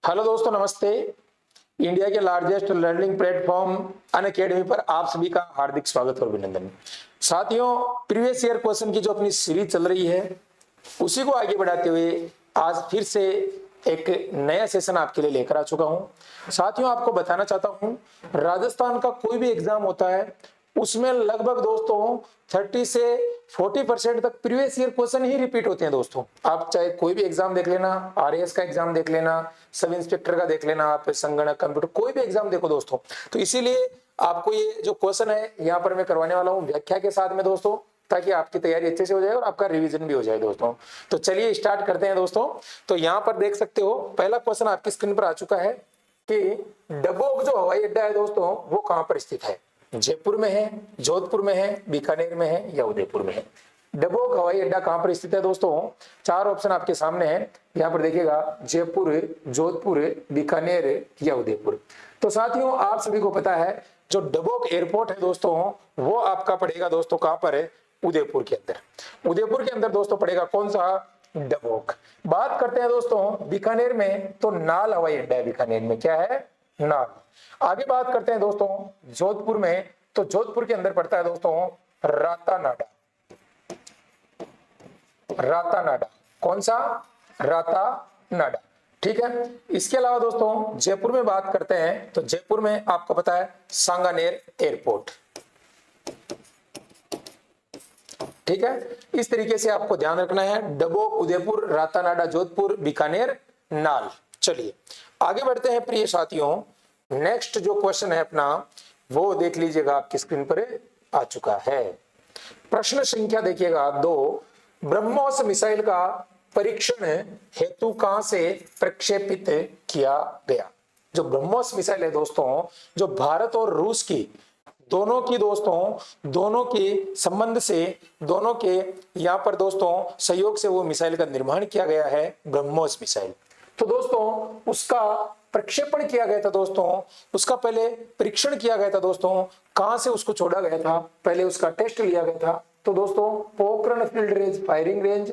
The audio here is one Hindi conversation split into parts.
हेलो दोस्तों, नमस्ते। इंडिया के लार्जेस्ट लर्निंग प्लेटफॉर्म अनअकैडमी पर आप सभी का हार्दिक स्वागत और अभिनंदन। साथियों, प्रीवियस ईयर क्वेश्चन की जो अपनी सीरीज चल रही है उसी को आगे बढ़ाते हुए आज फिर से एक नया सेशन आपके लिए लेकर आ चुका हूं। साथियों, आपको बताना चाहता हूं, राजस्थान का कोई भी एग्जाम होता है उसमें लगभग दोस्तों 30 से 40% तक प्रीवियस ईयर क्वेश्चन ही रिपीट होते हैं। दोस्तों, आप चाहे कोई भी एग्जाम देख लेना, आरएएस का एग्जाम देख लेना, सब इंस्पेक्टर का देख लेना, आप संगणक कंप्यूटर कोई भी एग्जाम देखो दोस्तों, तो इसीलिए आपको ये जो क्वेश्चन है यहाँ पर मैं करवाने वाला हूँ व्याख्या के साथ में दोस्तों, ताकि आपकी तैयारी अच्छे से हो जाए और आपका रिवीजन भी हो जाए दोस्तों। तो चलिए स्टार्ट करते हैं दोस्तों। तो यहाँ पर देख सकते हो पहला क्वेश्चन आपकी स्क्रीन पर आ चुका है कि डबोक जो हवाई अड्डा है दोस्तों वो कहां पर स्थित है। जयपुर में है, जोधपुर में है, बीकानेर में है या उदयपुर में है। डबोक हवाई अड्डा कहां पर स्थित है दोस्तों? चार ऑप्शन आपके सामने है, यहाँ पर देखिएगा जयपुर, जोधपुर, बीकानेर या उदयपुर। तो साथियों, आप सभी को पता है जो डबोक एयरपोर्ट है दोस्तों वो आपका पड़ेगा दोस्तों कहां पर है? उदयपुर के अंदर। उदयपुर के अंदर दोस्तों पड़ेगा कौन सा? डबोक। बात करते हैं दोस्तों बीकानेर में, तो नाल हवाई अड्डा है। बीकानेर में क्या है? नाल। आगे बात करते हैं दोस्तों जोधपुर में, तो जोधपुर के अंदर पड़ता है दोस्तों रातानाडा। रातानाडा। कौन सा? रातानाडा। ठीक है। इसके अलावा दोस्तों जयपुर में बात करते हैं, तो जयपुर में आपको पता है सांगानेर एयरपोर्ट। ठीक है। इस तरीके से आपको ध्यान रखना है, डबोक, उदयपुर, रातानाडा, जोधपुर, बीकानेर, नाल। चलिए आगे बढ़ते हैं प्रिय साथियों। नेक्स्ट जो क्वेश्चन है अपना वो देख लीजिएगा, आपकी स्क्रीन पर आ चुका है। प्रश्न संख्या देखिएगा 2। ब्रह्मोस मिसाइल का परीक्षण हेतु कहां से प्रक्षेपित किया गया? जो ब्रह्मोस मिसाइल है दोस्तों, जो भारत और रूस की दोनों की दोस्तों, दोनों के संबंध से, दोनों के यहाँ पर दोस्तों सहयोग से वो मिसाइल का निर्माण किया गया है, ब्रह्मोस मिसाइल। तो दोस्तों उसका प्रक्षेपण किया गया था दोस्तों, उसका पहले परीक्षण किया गया था दोस्तों। कहां से उसको छोड़ा गया था? पहले उसका टेस्ट लिया गया था। तो दोस्तों Pokhran field range, firing range,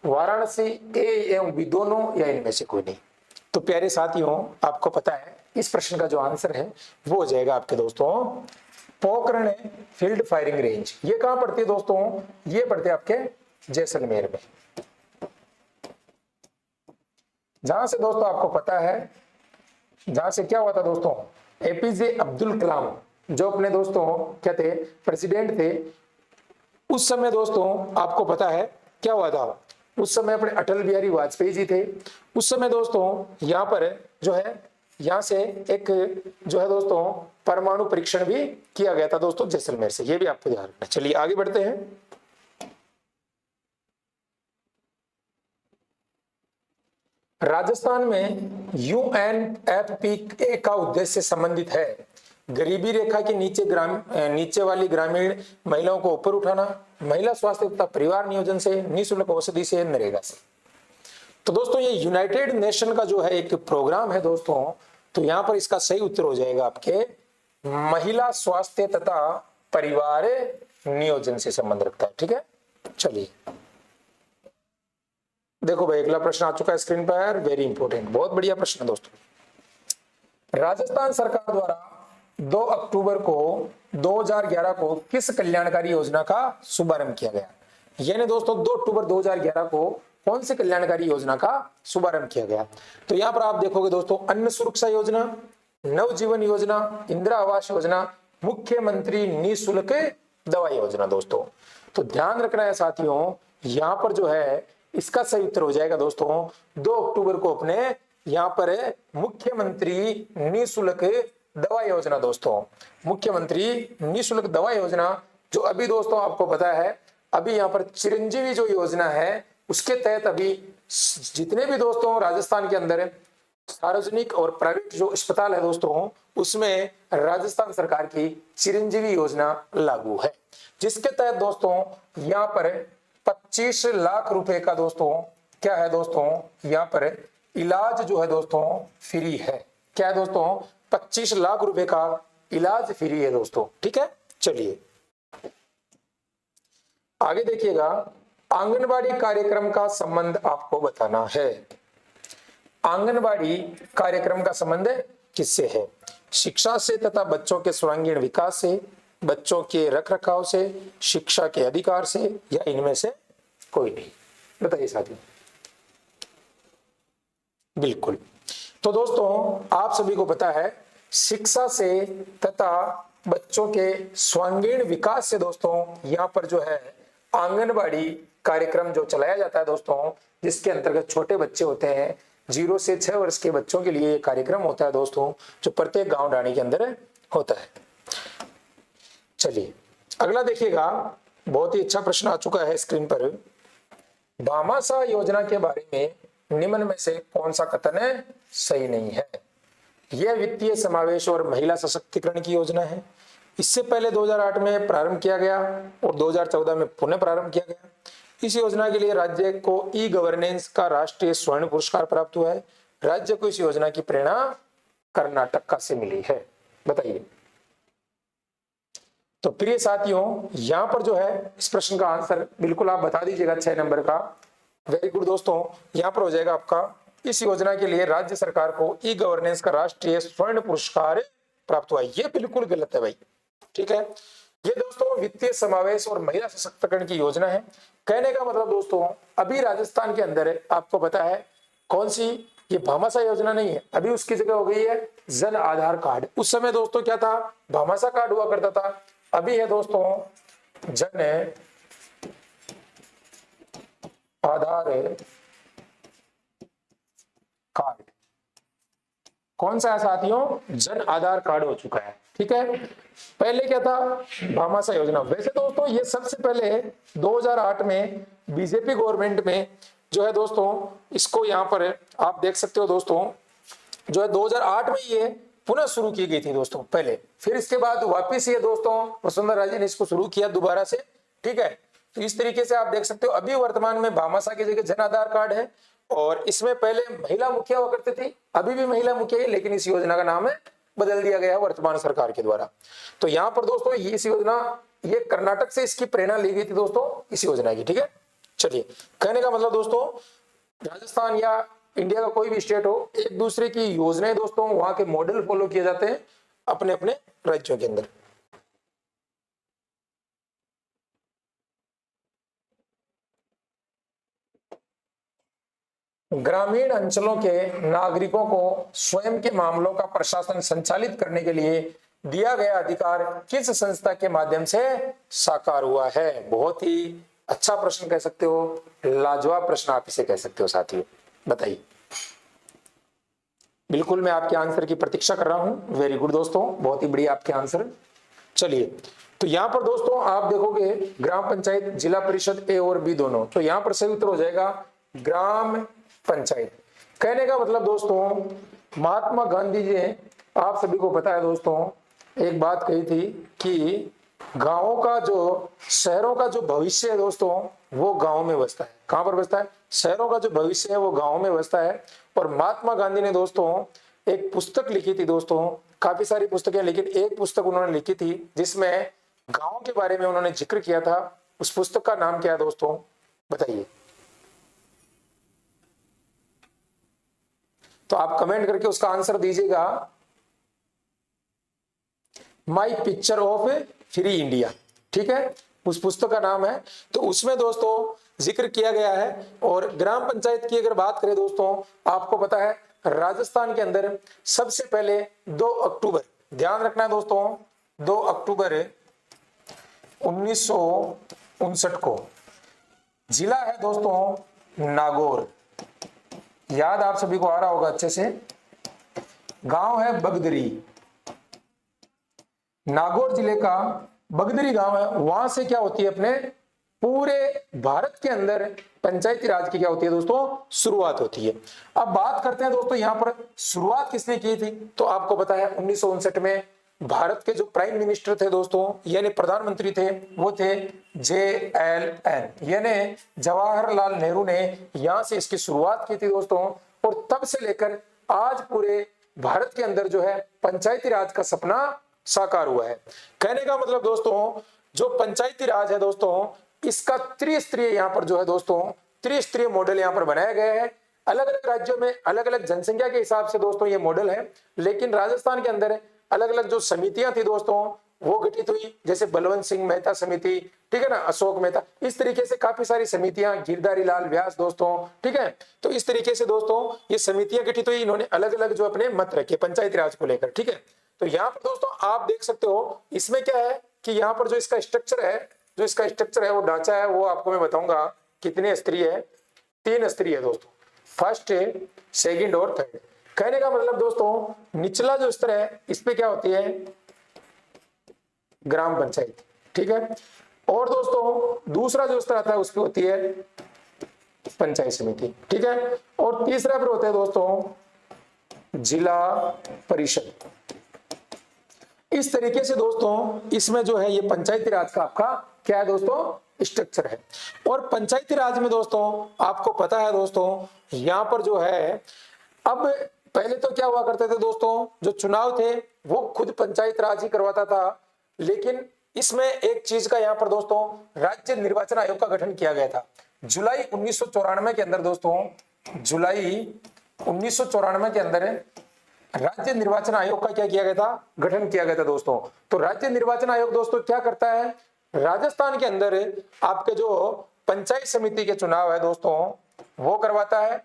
Varanasi, A एवं बी दोनों या इनमें से कोई नहीं। तो प्यारे साथियों, आपको पता है इस प्रश्न का जो आंसर है वो हो जाएगा आपके दोस्तों पोखरण फील्ड फायरिंग रेंज। ये कहां पड़ती है दोस्तों? ये पड़ती है आपके जैसलमेर में। जहां से दोस्तों आपको पता है, जहां से क्या हुआ था दोस्तों, एपीजे अब्दुल कलाम जो अपने दोस्तों क्या थे? प्रेसिडेंट थे। उस समय दोस्तों आपको पता है क्या हुआ था? उस समय अपने अटल बिहारी वाजपेयी जी थे। उस समय दोस्तों यहाँ पर जो है, यहाँ से एक जो है दोस्तों परमाणु परीक्षण भी किया गया था दोस्तों जैसलमेर से। ये भी आपको ध्यान रखना। चलिए आगे बढ़ते हैं। राजस्थान में यूएनएफपीए का उद्देश्य संबंधित है गरीबी रेखा के नीचे वाली ग्रामीण महिलाओं को ऊपर उठाना, महिला स्वास्थ्य तथा परिवार नियोजन से, निःशुल्क औषधि से, नरेगा से। तो दोस्तों ये यूनाइटेड नेशन का जो है एक प्रोग्राम है दोस्तों। तो यहां पर इसका सही उत्तर हो जाएगा आपके महिला स्वास्थ्य तथा परिवार नियोजन से संबंध रखता है। ठीक है। चलिए देखो भाई, अगला प्रश्न आ चुका है स्क्रीन पर, वेरी इंपॉर्टेंट, बहुत बढ़िया प्रश्न है दोस्तों। राजस्थान सरकार द्वारा 2 अक्टूबर को 2011 को किस कल्याणकारी योजना का शुभारंभ किया गया? यानी दोस्तों 2 अक्टूबर 2011 को कौन सी कल्याणकारी योजना का शुभारंभ किया गया? तो यहां पर आप देखोगे दोस्तों अन्न सुरक्षा योजना, नवजीवन योजना, इंदिरा आवास योजना, मुख्यमंत्री निःशुल्क दवा योजना दोस्तों। तो ध्यान रखना है साथियों, यहां पर जो है इसका सही उत्तर हो जाएगा दोस्तों 2 अक्टूबर को अपने यहाँ पर मुख्यमंत्री निःशुल्क दवा योजना दोस्तों। मुख्यमंत्री निःशुल्क दवा योजना जो अभी दोस्तों आपको पता है, अभी यहाँ पर चिरंजीवी जो योजना है उसके तहत अभी जितने भी दोस्तों राजस्थान के अंदर सार्वजनिक और प्राइवेट जो अस्पताल है दोस्तों, उसमें राजस्थान सरकार की चिरंजीवी योजना लागू है, जिसके तहत दोस्तों यहाँ पर 25 लाख रुपए का दोस्तों क्या है दोस्तों, यहाँ पर इलाज जो है दोस्तों फ्री है। क्या है दोस्तों? 25 लाख रुपए का इलाज फ्री है दोस्तों। ठीक है। चलिए आगे देखिएगा, आंगनबाड़ी कार्यक्रम का संबंध आपको बताना है। आंगनबाड़ी कार्यक्रम का संबंध किससे है? शिक्षा से तथा बच्चों के सर्वांगीण विकास से, बच्चों के रखरखाव से, शिक्षा के अधिकार से, या इनमें से कोई नहीं? बताइए साथियों। बिल्कुल। तो दोस्तों आप सभी को पता है शिक्षा से तथा बच्चों के सर्वांगीण विकास से दोस्तों यहाँ पर जो है आंगनबाड़ी कार्यक्रम जो चलाया जाता है दोस्तों, जिसके अंतर्गत छोटे बच्चे होते हैं 0 से 6 वर्ष के बच्चों के लिए कार्यक्रम होता है दोस्तों, जो प्रत्येक गांव ढाणी के अंदर होता है। चलिए अगला देखिएगा, बहुत ही अच्छा प्रश्न आ चुका है स्क्रीन पर। भामाशाह योजना के बारे में निम्न में से कौन सा कथन सही नहीं है? यह वित्तीय समावेश और महिला सशक्तिकरण की योजना है। इससे पहले 2008 में प्रारंभ किया गया और 2014 में पुनः प्रारंभ किया गया। इस योजना के लिए राज्य को ई गवर्नेंस का राष्ट्रीय स्वर्ण पुरस्कार प्राप्त हुआ है। राज्य को इस योजना की प्रेरणा कर्नाटक का से मिली है। बताइए। तो प्रिय साथियों यहां पर जो है इस प्रश्न का आंसर बिल्कुल आप बता दीजिएगा 6 नंबर का। वेरी गुड दोस्तों, यहां पर हो जाएगा आपका इस योजना के लिए राज्य सरकार को ई गवर्नेंस का राष्ट्रीय स्वर्ण पुरस्कार प्राप्त हुआ। ये बिल्कुल गलत है भाई, ठीक है। ये दोस्तों वित्तीय समावेश और महिला सशक्तिकरण की योजना है। कहने का मतलब दोस्तों अभी राजस्थान के अंदर आपको पता है कौन सी, ये भामाशाह योजना नहीं है, अभी उसकी जगह हो गई है जन आधार कार्ड। उस समय दोस्तों क्या था, भामाशाह कार्ड हुआ करता था, अभी है दोस्तों जन आधार कार्ड। कौन सा है साथियों? जन आधार कार्ड हो चुका है, ठीक है। पहले क्या था? भामाशाह योजना। वैसे दोस्तों ये सबसे पहले 2008 में बीजेपी गवर्नमेंट में जो है दोस्तों इसको यहाँ पर आप देख सकते हो दोस्तों, जो है 2008 में ये पुनः शुरू की गई थी दोस्तों पहले, फिर इसके बाद वापिस ये दोस्तों वसुंधरा राजे ने इसको शुरू किया दोबारा से, ठीक है। तो इस तरीके से आप देख सकते हो अभी वर्तमान में भामाशाह की जगह जन आधार कार्ड है, और इसमें पहले महिला मुखिया हुआ करती थी, अभी भी महिला मुखिया है, लेकिन इस योजना का नाम है बदल दिया गया है वर्तमान सरकार के द्वारा। तो यहाँ पर दोस्तों ये इस योजना, ये कर्नाटक से इसकी प्रेरणा ली गई थी दोस्तों इस योजना की, ठीक है। चलिए, कहने का मतलब दोस्तों राजस्थान या इंडिया का कोई भी स्टेट हो, एक दूसरे की योजनाएं दोस्तों वहां के मॉडल फॉलो किए जाते हैं अपने अपने राज्यों के अंदर। ग्रामीण अंचलों के नागरिकों को स्वयं के मामलों का प्रशासन संचालित करने के लिए दिया गया अधिकार किस संस्था के माध्यम से साकार हुआ है? बहुत ही अच्छा प्रश्न कह सकते हो, लाजवाब प्रश्न आप इसे कह सकते हो साथियों। बताइए। बिल्कुल मैं आपके आंसर की प्रतीक्षा कर रहा हूं। वेरी गुड दोस्तों, बहुत ही बढ़िया आपके आंसर। चलिए, तो यहां पर दोस्तों आप देखोगे ग्राम पंचायत, जिला परिषद ए और बी दोनों, तो यहां पर सही उत्तर हो जाएगा ग्राम पंचायत। कहने का मतलब दोस्तों महात्मा गांधी जी ने, आप सभी को पता है दोस्तों, एक बात कही थी कि गांवों का जो, शहरों का जो भविष्य है दोस्तों वो गांव में बसता है। कहां पर बसता है? शहरों का जो भविष्य है वो गांव में बसता है। और महात्मा गांधी ने दोस्तों एक पुस्तक लिखी थी दोस्तों, काफी सारी पुस्तकें, लेकिन एक पुस्तक उन्होंने लिखी थी जिसमें गांव के बारे में उन्होंने जिक्र किया था। उस पुस्तक का नाम क्या है दोस्तों? बताइए। तो आप कमेंट करके उसका आंसर दीजिएगा। My picture of free India, ठीक है, उस पुस्तक का नाम है। तो उसमें दोस्तों जिक्र किया गया है। और ग्राम पंचायत की अगर बात करें दोस्तों, आपको पता है राजस्थान के अंदर सबसे पहले 2 अक्टूबर, ध्यान रखना है दोस्तों, 2 अक्टूबर 1959 को जिला है दोस्तों नागौर, याद आप सभी को आ रहा होगा अच्छे से, गांव है बगदरी, नागौर जिले का बगदरी गांव है। वहां से क्या होती है, अपने पूरे भारत के अंदर पंचायती राज की क्या होती है दोस्तों? शुरुआत होती है। अब बात करते हैं दोस्तों यहाँ पर शुरुआत किसने की थी? तो आपको पता है 1959 में भारत के जो प्राइम मिनिस्टर थे दोस्तों, यानी प्रधानमंत्री थे, वो थे JLN, यानी जवाहरलाल नेहरू ने यहां से इसकी शुरुआत की थी दोस्तों। और तब से लेकर आज पूरे भारत के अंदर जो है पंचायती राज का सपना साकार हुआ है। कहने का मतलब दोस्तों जो पंचायती राज है दोस्तों, इसका त्रिस्तरीय यहाँ पर जो है दोस्तों, त्रिस्तरीय मॉडल यहाँ पर बनाया गया है। अलग अलग राज्यों में अलग अलग जनसंख्या के हिसाब से दोस्तों ये मॉडल है, लेकिन राजस्थान के अंदर अलग अलग जो समितियां थी दोस्तों वो गठित हुई, जैसे बलवंत सिंह मेहता समिति, ठीक है ना, अशोक मेहता, इस तरीके से काफी सारी समितियां, गिरधारी लाल व्यास दोस्तों, ठीक है। तो इस तरीके से दोस्तों ये समितियां गठित हुई, इन्होंने अलग अलग जो अपने मत रखे पंचायती राज को लेकर, ठीक है। तो यहाँ पर दोस्तों आप देख सकते हो इसमें क्या है कि यहाँ पर जो इसका स्ट्रक्चर है वो ढांचा है, वो आपको मैं बताऊंगा कितने स्तरीय है। 3 स्तरीय है दोस्तों, फर्स्ट, सेकंड और थर्ड। कहने का मतलब दोस्तों निचला जो स्तर है इस पे क्या होती है, ग्राम पंचायत, ठीक है। और दोस्तों दूसरा जो स्तर आता है उस पे होती है पंचायत समिति, ठीक है। और तीसरा पर होता है दोस्तों जिला परिषद। इस तरीके से दोस्तों इसमें जो है ये पंचायती राज का आपका क्या है दोस्तों, स्ट्रक्चर है। और पंचायती राज में दोस्तों आपको पता है दोस्तों यहाँ पर जो है, अब पहले तो क्या हुआ करते थे दोस्तों, जो चुनाव थे वो खुद पंचायत राज ही करवाता था, लेकिन इसमें एक चीज का यहाँ पर दोस्तों राज्य निर्वाचन आयोग का गठन किया गया था जुलाई 1994 के अंदर दोस्तों, जुलाई 1994 के अंदर राज्य निर्वाचन आयोग का क्या किया गया था, गठन किया गया था दोस्तों। तो राज्य निर्वाचन आयोग दोस्तों क्या करता है, राजस्थान के अंदर आपके जो पंचायत समिति के चुनाव है दोस्तों वो करवाता है।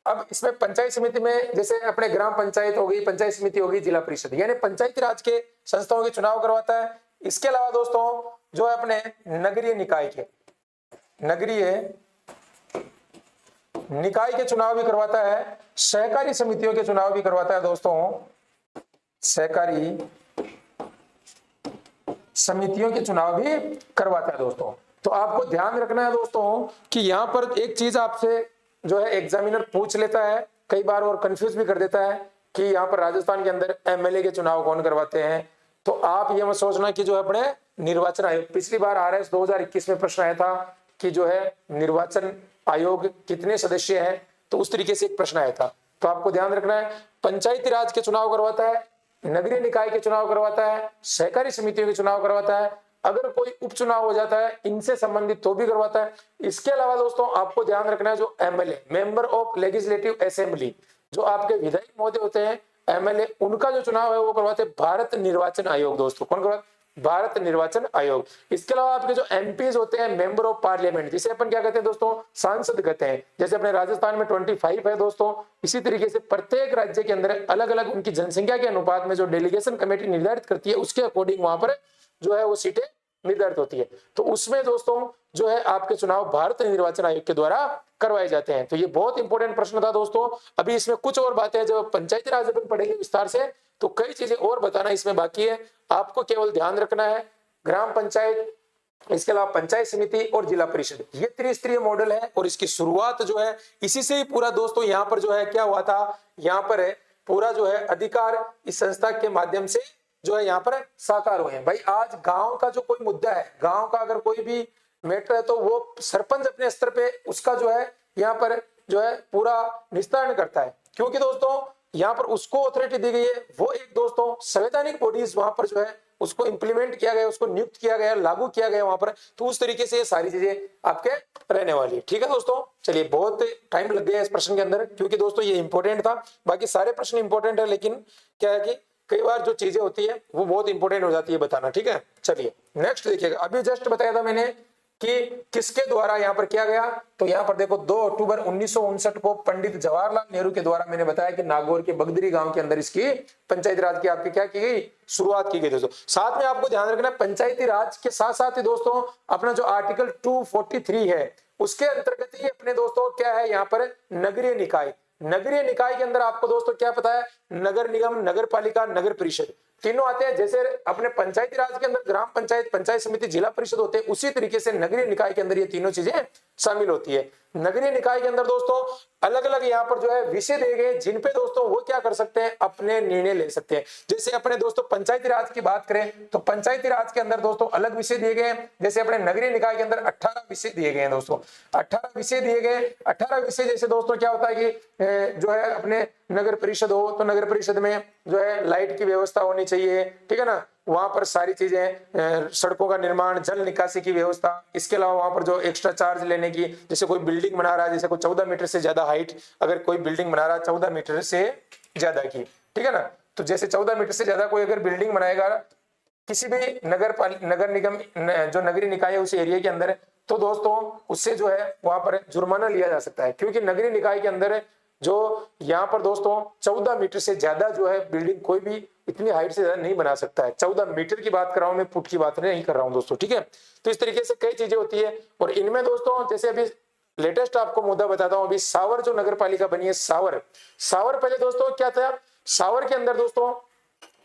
अब इसमें पंचायत समिति में जैसे अपने ग्राम पंचायत हो गई, पंचायत समिति हो गई, जिला परिषद, यानी पंचायती राज के संस्थाओं के चुनाव करवाता है। इसके अलावा दोस्तों जो है अपने नगरीय निकाय के चुनाव भी करवाता है, सहकारी समितियों के चुनाव भी करवाता है दोस्तों, सहकारी समितियों के चुनाव भी करवाता है दोस्तों। तो आपको ध्यान रखना है दोस्तों कि यहाँ पर एक चीज आपसे जो है एग्जामिनर पूछ लेता है कई बार और कंफ्यूज भी कर देता है कि यहाँ पर राजस्थान के अंदर एमएलए के चुनाव कौन करवाते हैं। तो आप ये मत सोचना कि जो है अपने निर्वाचन आयोग, पिछली बार RS 2021 में प्रश्न आया था कि जो है निर्वाचन आयोग कितने सदस्य हैं, तो उस तरीके से एक प्रश्न आया था। तो आपको ध्यान रखना है पंचायती राज के चुनाव करवाता है, नगरीय निकाय के चुनाव करवाता है, सहकारी समितियों के चुनाव करवाता है, अगर कोई उपचुनाव हो जाता है इनसे संबंधित तो भी करवाता है। इसके अलावा दोस्तों आपको ध्यान रखना है जो MLA, member of legislative assembly, जो आपके विधायक महोदय होते हैं एमएलए, उनका जो चुनाव है वो करवाते हैं भारत निर्वाचन आयोग दोस्तों। कौन करवाता, भारत निर्वाचन आयोग। इसके अलावा आपके जो एमपीज होते हैं, मेंबर ऑफ पार्लियामेंट, जिसे अपन क्या कहते हैं दोस्तों, सांसद कहते हैं। जैसे अपने राजस्थान में 25 है दोस्तों, इसी तरीके से प्रत्येक राज्य के अंदर अलग अलग उनकी जनसंख्या के अनुपात में जो डेलीगेशन कमेटी निर्धारित करती है उसके अकॉर्डिंग वहां पर जो है वो सीटें निर्धारित होती है। तो उसमें दोस्तों जो है आपके चुनाव भारत निर्वाचन आयोग के द्वारा करवाए जाते हैं। तो ये बहुत इंपॉर्टेंट प्रश्न था दोस्तों। अभी इसमें कुछ और बातें हैं जब पंचायती राज अपन पढ़ेंगे विस्तार से, तो कई चीजें और बताना इसमें बाकी है। आपको केवल ध्यान रखना है ग्राम पंचायत, इसके अलावा पंचायत समिति और जिला परिषद, ये त्रिस्तरीय मॉडल है और इसकी शुरुआत जो है इसी से ही पूरा दोस्तों यहाँ पर जो है क्या हुआ था, यहाँ पर है पूरा जो है अधिकार इस संस्था के माध्यम से जो है यहाँ पर साकार हुए हैं। भाई आज गांव का जो कोई मुद्दा है, गांव का अगर कोई भी मैटर है तो वो सरपंच अपने स्तर पे उसका जो है यहाँ पर जो है पूरा निस्तारण करता है, क्योंकि दोस्तों यहाँ पर उसको अथॉरिटी दी गई है। वो एक दोस्तों संवैधानिक बॉडीज वहां पर जो है उसको इंप्लीमेंट किया गया, उसको नियुक्त किया गया, लागू किया गया वहां पर। तो उस तरीके से ये सारी चीजें आपके रहने वाली है। ठीक है दोस्तों, चलिए बहुत टाइम लग गया इस प्रश्न के अंदर, क्योंकि दोस्तों ये इंपॉर्टेंट था। बाकी सारे प्रश्न इंपॉर्टेंट है, लेकिन क्या है कि कई बार जो चीजें होती है वो बहुत इंपॉर्टेंट हो जाती है बताना। ठीक है, चलिए नेक्स्ट देखिएगा। अभी जस्ट बताया था मैंने कि किसके द्वारा यहाँ पर किया गया, तो यहाँ पर देखो 2 अक्टूबर 1959 को पंडित जवाहरलाल नेहरू के द्वारा मैंने बताया कि नागौर के बगदरी गांव के अंदर इसकी पंचायती राज की आपकी क्या की गई, शुरुआत की गई दोस्तों। साथ में आपको ध्यान रखना पंचायती राज के साथ साथ ही दोस्तों अपना जो आर्टिकल 243 है उसके अंतर्गत ही अपने दोस्तों क्या है यहाँ पर नगरीय निकाय। नगरीय निकाय के अंदर आपको दोस्तों क्या पता है, नगर निगम, नगर पालिका, नगर परिषद तीनों आते हैं। जैसे अपने पंचायती राज के अंदर ग्राम पंचायत, पंचायत समिति, जिला परिषद होते हैं, उसी तरीके से नगरीय निकाय के अंदर ये तीनों चीजें शामिल होती है। नगरीय निकाय के अंदर दोस्तों अलग अलग यहाँ पर जो है विषय दिए गए, जिन पे दोस्तों वो क्या कर सकते हैं, अपने निर्णय ले सकते हैं। जैसे अपने दोस्तों पंचायती राज की बात करें तो पंचायती राज के अंदर दोस्तों अलग विषय दिए गए हैं। जैसे अपने नगरीय निकाय के अंदर 18 विषय दिए गए हैं दोस्तों, 18 विषय दिए गए। 18 विषय जैसे दोस्तों क्या होता है कि जो है अपने नगर परिषद हो तो नगर परिषद में जो है लाइट की व्यवस्था होनी चाहिए, ठीक है ना, वहां पर सारी चीजें, सड़कों का निर्माण, जल निकासी की व्यवस्था, इसके अलावा वहां पर जो एक्स्ट्रा चार्ज लेने की, जैसे कोई बिल्डिंग बना रहा है, जैसे कोई 14 मीटर से ज्यादा हाइट अगर कोई बिल्डिंग बना रहा है 14 मीटर से ज्यादा की, ठीक है ना, तो जैसे 14 मीटर से ज्यादा कोई अगर बिल्डिंग बनाएगा किसी भी नगर निगम जो नगरीय निकाय है उस एरिया के अंदर, तो दोस्तों उससे जो है वहां पर जुर्माना लिया जा सकता है, क्योंकि नगरीय निकाय के अंदर जो यहाँ पर दोस्तों 14 मीटर से ज्यादा जो है बिल्डिंग कोई भी इतनी हाइट से ज्यादा नहीं बना सकता है। 14 मीटर की बात कर रहा हूं मैं, फुट की बात नहीं कर रहा हूं दोस्तों, ठीक है। तो इस तरीके से कई चीजें होती है, और इनमें दोस्तों जैसे अभी लेटेस्ट आपको मुद्दा बताता हूं, अभी सावर जो नगर पालिका बनी है, सावर पहले दोस्तों क्या था, सावर के अंदर दोस्तों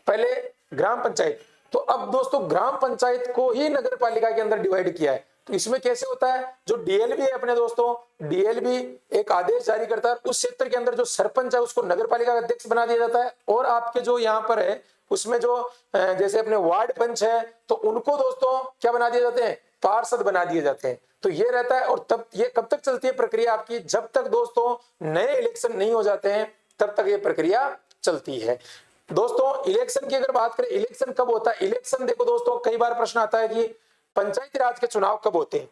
पहले ग्राम पंचायत, तो अब दोस्तों ग्राम पंचायत को ही नगर पालिका के अंदर डिवाइड किया है। तो इसमें कैसे होता है, जो डीएलबी है अपने दोस्तों, डीएलबी एक आदेश जारी करता है, उस क्षेत्र के अंदर जो सरपंच है उसको नगर पालिका का अध्यक्ष बना दिया जाता है, और आपके जो यहाँ पर है उसमें जो जैसे अपने वार्ड पंच है तो उनको दोस्तों क्या बना दिए जाते हैं, पार्षद बना दिए जाते हैं। तो ये रहता है, और तब ये कब तक चलती है प्रक्रिया आपकी, जब तक दोस्तों नए इलेक्शन नहीं हो जाते हैं तब तक ये प्रक्रिया चलती है। दोस्तों इलेक्शन की अगर बात करें, इलेक्शन कब होता है, इलेक्शन देखो दोस्तों कई बार प्रश्न आता है कि पंचायती राज के चुनाव कब होते हैं,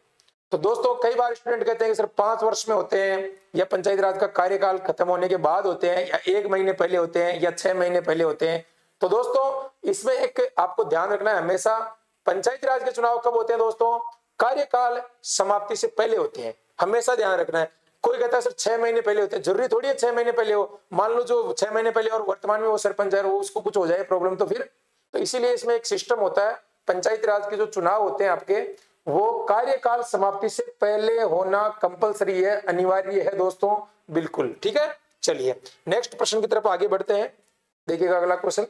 तो दोस्तों कई बार स्टूडेंट कहते हैं कि सिर्फ 5 वर्ष में होते हैं, या पंचायती राज का कार्यकाल खत्म होने के बाद होते हैं, या 1 महीने पहले होते हैं, या 6 महीने पहले होते हैं। तो दोस्तों इसमें एक आपको ध्यान रखना है, हमेशा पंचायती राज के चुनाव कब होते हैं दोस्तों, कार्यकाल समाप्ति से पहले होते हैं, हमेशा ध्यान रखना है। कोई कहता है सर 6 महीने पहले होते हैं, जरूरी थोड़ी है 6 महीने पहले हो, मान लो जो 6 महीने पहले और वर्तमान में वो सरपंच है वो उसको कुछ हो जाए प्रॉब्लम तो फिर, तो इसीलिए इसमें एक सिस्टम होता है, पंचायती राज के जो चुनाव होते हैं आपके वो कार्यकाल समाप्ति से पहले होना कंपलसरी है, अनिवार्य है दोस्तों, बिल्कुल, ठीक है। चलिए नेक्स्ट प्रश्न की तरफ आगे बढ़ते हैं, देखिएगा अगला क्वेश्चन।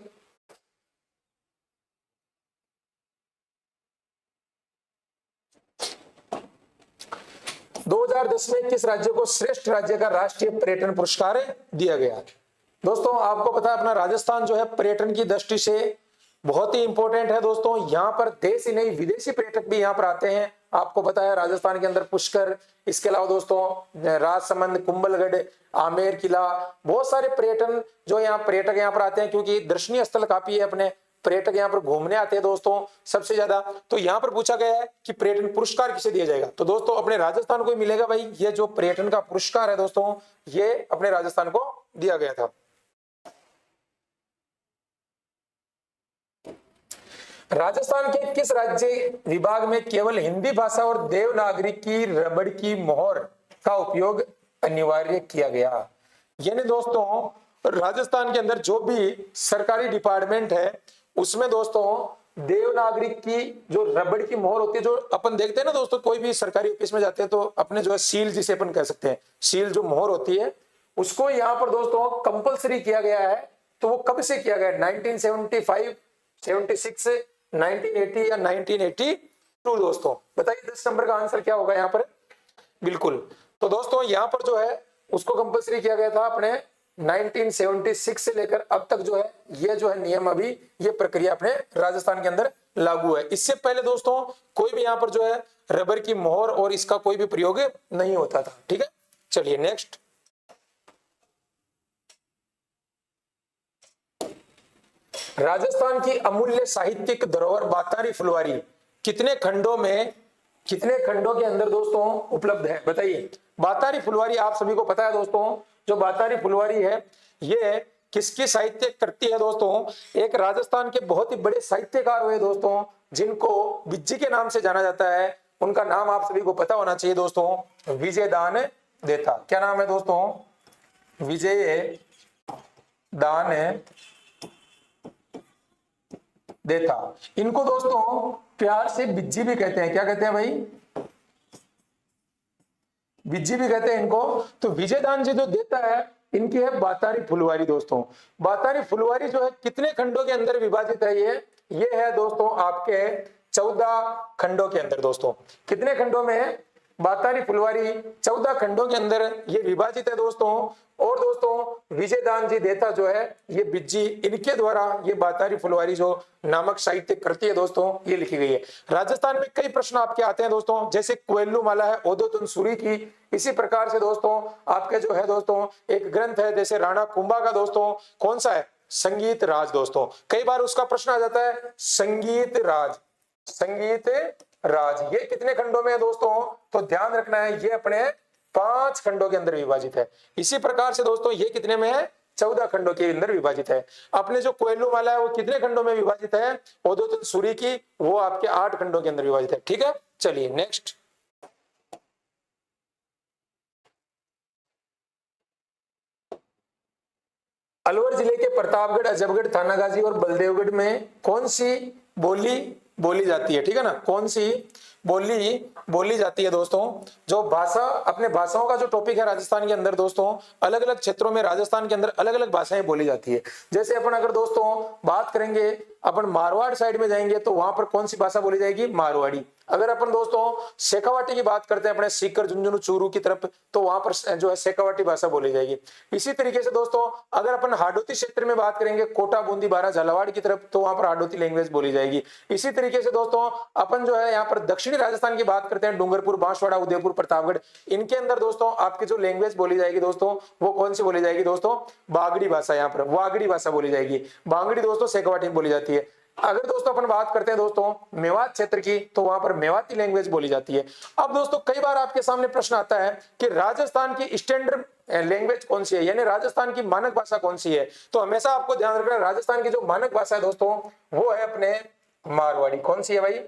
दो 2010 में किस राज्य को श्रेष्ठ राज्य का राष्ट्रीय पर्यटन पुरस्कार दिया गया। दोस्तों आपको पता है अपना राजस्थान जो है पर्यटन की दृष्टि से बहुत ही इंपॉर्टेंट है दोस्तों, यहाँ पर देश ही नहीं विदेशी पर्यटक भी यहाँ पर आते हैं। आपको पता है राजस्थान के अंदर पुष्कर, इसके अलावा दोस्तों राजसमंद, कुंभलगढ़, आमेर किला, बहुत सारे पर्यटक यहाँ पर आते हैं, क्योंकि दर्शनीय स्थल काफी है, अपने पर्यटक यहाँ पर घूमने आते हैं दोस्तों सबसे ज्यादा। तो यहाँ पर पूछा गया है कि पर्यटन पुरस्कार किसे दिया जाएगा, तो दोस्तों अपने राजस्थान को ही मिलेगा भाई, ये जो पर्यटन का पुरस्कार है दोस्तों ये अपने राजस्थान को दिया गया था। राजस्थान के किस राज्य विभाग में केवल हिंदी भाषा और देवनागरी की रबड़ की मोहर का उपयोग अनिवार्य किया गया। यानी दोस्तों राजस्थान के अंदर जो भी सरकारी डिपार्टमेंट है उसमें दोस्तों देवनागरी की जो रबड़ की मोहर होती है, जो अपन देखते हैं ना दोस्तों, कोई भी सरकारी ऑफिस में जाते हैं तो अपने जो है सील जिसे अपन कह सकते हैं, सील जो मोहर होती है उसको यहाँ पर दोस्तों कंपलसरी किया गया है। तो वो कब से किया गया, 1975, 76, 1980 या 1982 दोस्तों, बताइए 10 नंबर का आंसर क्या होगा यहाँ पर, बिल्कुल। तो दोस्तों यहाँ पर जो है उसको कंपलसरी किया गया था अपने 1976 से लेकर अब तक जो है ये जो है नियम, अभी ये प्रक्रिया अपने राजस्थान के अंदर लागू है। इससे पहले दोस्तों कोई भी यहाँ पर जो है रबर की मोहर और इसका कोई भी प्रयोग नहीं होता था, ठीक है। चलिए नेक्स्ट, राजस्थान की अमूल्य साहित्यिक धरोहर बातारी फुलवारी कितने खंडों के अंदर दोस्तों उपलब्ध है, बताइए। बातारी फुलवारी आप सभी को पता है दोस्तों, जो बातारी फुलवारी है ये किसकी साहित्य कृति है दोस्तों, एक राजस्थान के बहुत ही बड़े साहित्यकार हुए दोस्तों जिनको बिज्जी के नाम से जाना जाता है, उनका नाम आप सभी को पता होना चाहिए दोस्तों, विजय दान देता। क्या नाम है दोस्तों, विजय दान देता। इनको दोस्तों प्यार से बिज्जी भी कहते हैं, क्या कहते हैं भाई, बिज्जी भी कहते हैं इनको। तो विजयदान जी जो देता है इनकी है बातारी फुलवारी दोस्तों। बातारी फुलवारी जो है कितने खंडों के अंदर विभाजित है, ये है दोस्तों आपके 14 खंडों के अंदर दोस्तों। कितने खंडों में है बातारी फुलवारी, 14 खंडों के अंदर ये विभाजित है दोस्तों। और दोस्तों विजयदान जी देता जो है ये बिज्जी, इनके द्वारा ये बातारी फुलवारी जो नामक साहित्य कृति है दोस्तों ये लिखी गई है। राजस्थान में कई प्रश्न आपके आते हैं दोस्तों, जैसे कोयलू माला है ओदोतुन सूरी की, इसी प्रकार से दोस्तों आपके जो है दोस्तों एक ग्रंथ है जैसे राणा कुंभा का दोस्तों कौन सा है, संगीत राज दोस्तों, कई बार उसका प्रश्न आ जाता है संगीत राज। संगीत राज ये कितने खंडों में है दोस्तों, तो ध्यान रखना है ये अपने 5 खंडों के अंदर विभाजित है। इसी प्रकार से दोस्तों ये कितने में है, 14 खंडों के अंदर विभाजित है। अपने जो कोयलू माला है वो कितने खंडों में विभाजित है, ओदोतन सूरी की, वो आपके 8 खंडों के अंदर विभाजित है। ठीक है, चलिए नेक्स्ट। अलवर जिले के प्रतापगढ़, अजबगढ़, थानागाजी और बलदेवगढ़ में कौन सी बोली बोली जाती है, ठीक है ना, कौन सी बोली बोली जाती है दोस्तों। जो भाषा, अपने भाषाओं का जो टॉपिक है राजस्थान के अंदर दोस्तों, अलग अलग क्षेत्रों में राजस्थान के अंदर अलग अलग भाषाएं बोली जाती है। जैसे अपन अगर दोस्तों बात करेंगे, अपन मारवाड़ साइड में जाएंगे तो वहां पर कौन सी भाषा बोली जाएगी, मारवाड़ी। अगर अपन दोस्तों शेखावाटी की बात करते हैं अपने सीकर, झुंझुनू, चूरू की तरफ, तो वहां पर जो है शेखावाटी भाषा बोली जाएगी। इसी तरीके से दोस्तों अगर अपन हाडोती क्षेत्र में बात करेंगे, कोटा, बूंदी, बारा, झालावाड़ की तरफ, तो वहां पर हाडोती लैंग्वेज बोली जाएगी। इसी तरीके से दोस्तों अपन जो है यहाँ पर दक्षिणी राजस्थान की बात करते हैं, डूंगरपुर, बांसवाड़ा, उदयपुर, प्रतापगढ़, इनके अंदर दोस्तों आपकी जो लैंग्वेज बोली जाएगी दोस्तों, वो कौन सी बोली जाएगी दोस्तों, बागड़ी भाषा, यहाँ पर वागड़ी भाषा बोली जाएगी। बांगड़ी दोस्तों शेखावाटी में बोली जाती है। अगर दोस्तों अपन बात करते हैं दोस्तों मेवात क्षेत्र की, तो वहां पर मेवाती लैंग्वेज बोली जाती है। अब दोस्तों कई बार आपके सामने प्रश्न आता है कि राजस्थान की स्टैंडर्ड लैंग्वेज कौन सी है, यानी राजस्थान की मानक भाषा कौन सी है। तो हमेशा आपको ध्यान रखना है राजस्थान की जो मानक भाषा है दोस्तों, वो है अपने मारवाड़ी। कौन सी है भाई,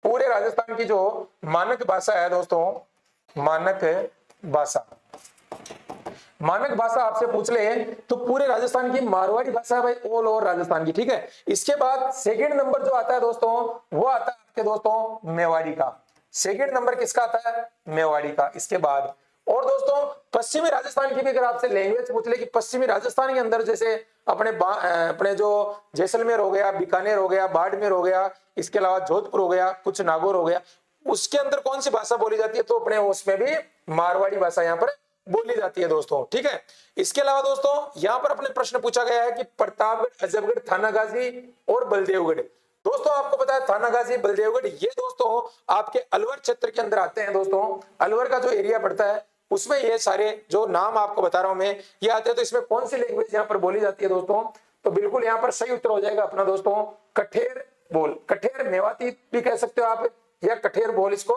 पूरे राजस्थान की जो मानक भाषा है दोस्तों, मानक भाषा, मानक भाषा आपसे पूछ ले तो पूरे राजस्थान की मारवाड़ी भाषा है भाई, ऑल ओवर राजस्थान की। ठीक है, इसके बाद सेकंड नंबर जो आता है दोस्तों, वो आता है आपके दोस्तों मेवाड़ी का। सेकंड नंबर किसका आता है, मेवाड़ी का। इसके बाद और दोस्तों पश्चिमी राजस्थान की भी अगर आपसे लैंग्वेज पूछ ले कि पश्चिमी राजस्थान के अंदर जैसे अपने जो जैसलमेर हो गया, बीकानेर हो गया, बाड़मेर हो गया, इसके अलावा जोधपुर हो गया, कुछ नागौर हो गया, उसके अंदर कौन सी भाषा बोली जाती है, तो अपने उसमें भी मारवाड़ी भाषा यहाँ पर बोली जाती है दोस्तों। ठीक है, इसके अलावा दोस्तों यहाँ पर अपने प्रश्न पूछा गया है कि प्रतापगढ़, अजबगढ़, थानागाजी और बलदेवगढ़। दोस्तों आपको पता है थानागाजी, बलदेवगढ़ ये दोस्तों आपके अलवर क्षेत्र के अंदर आते हैं दोस्तों। अलवर का जो एरिया पड़ता है उसमें ये सारे जो नाम आपको बता रहा हूं मैं ये आते हैं। तो इसमें कौन सी लैंग्वेज यहाँ पर बोली जाती है दोस्तों, तो बिल्कुल यहाँ पर सही उत्तर हो जाएगा अपना दोस्तों कठेर बोल। कठेर मेवाती भी कह सकते हो आप, या कठेर बोल इसको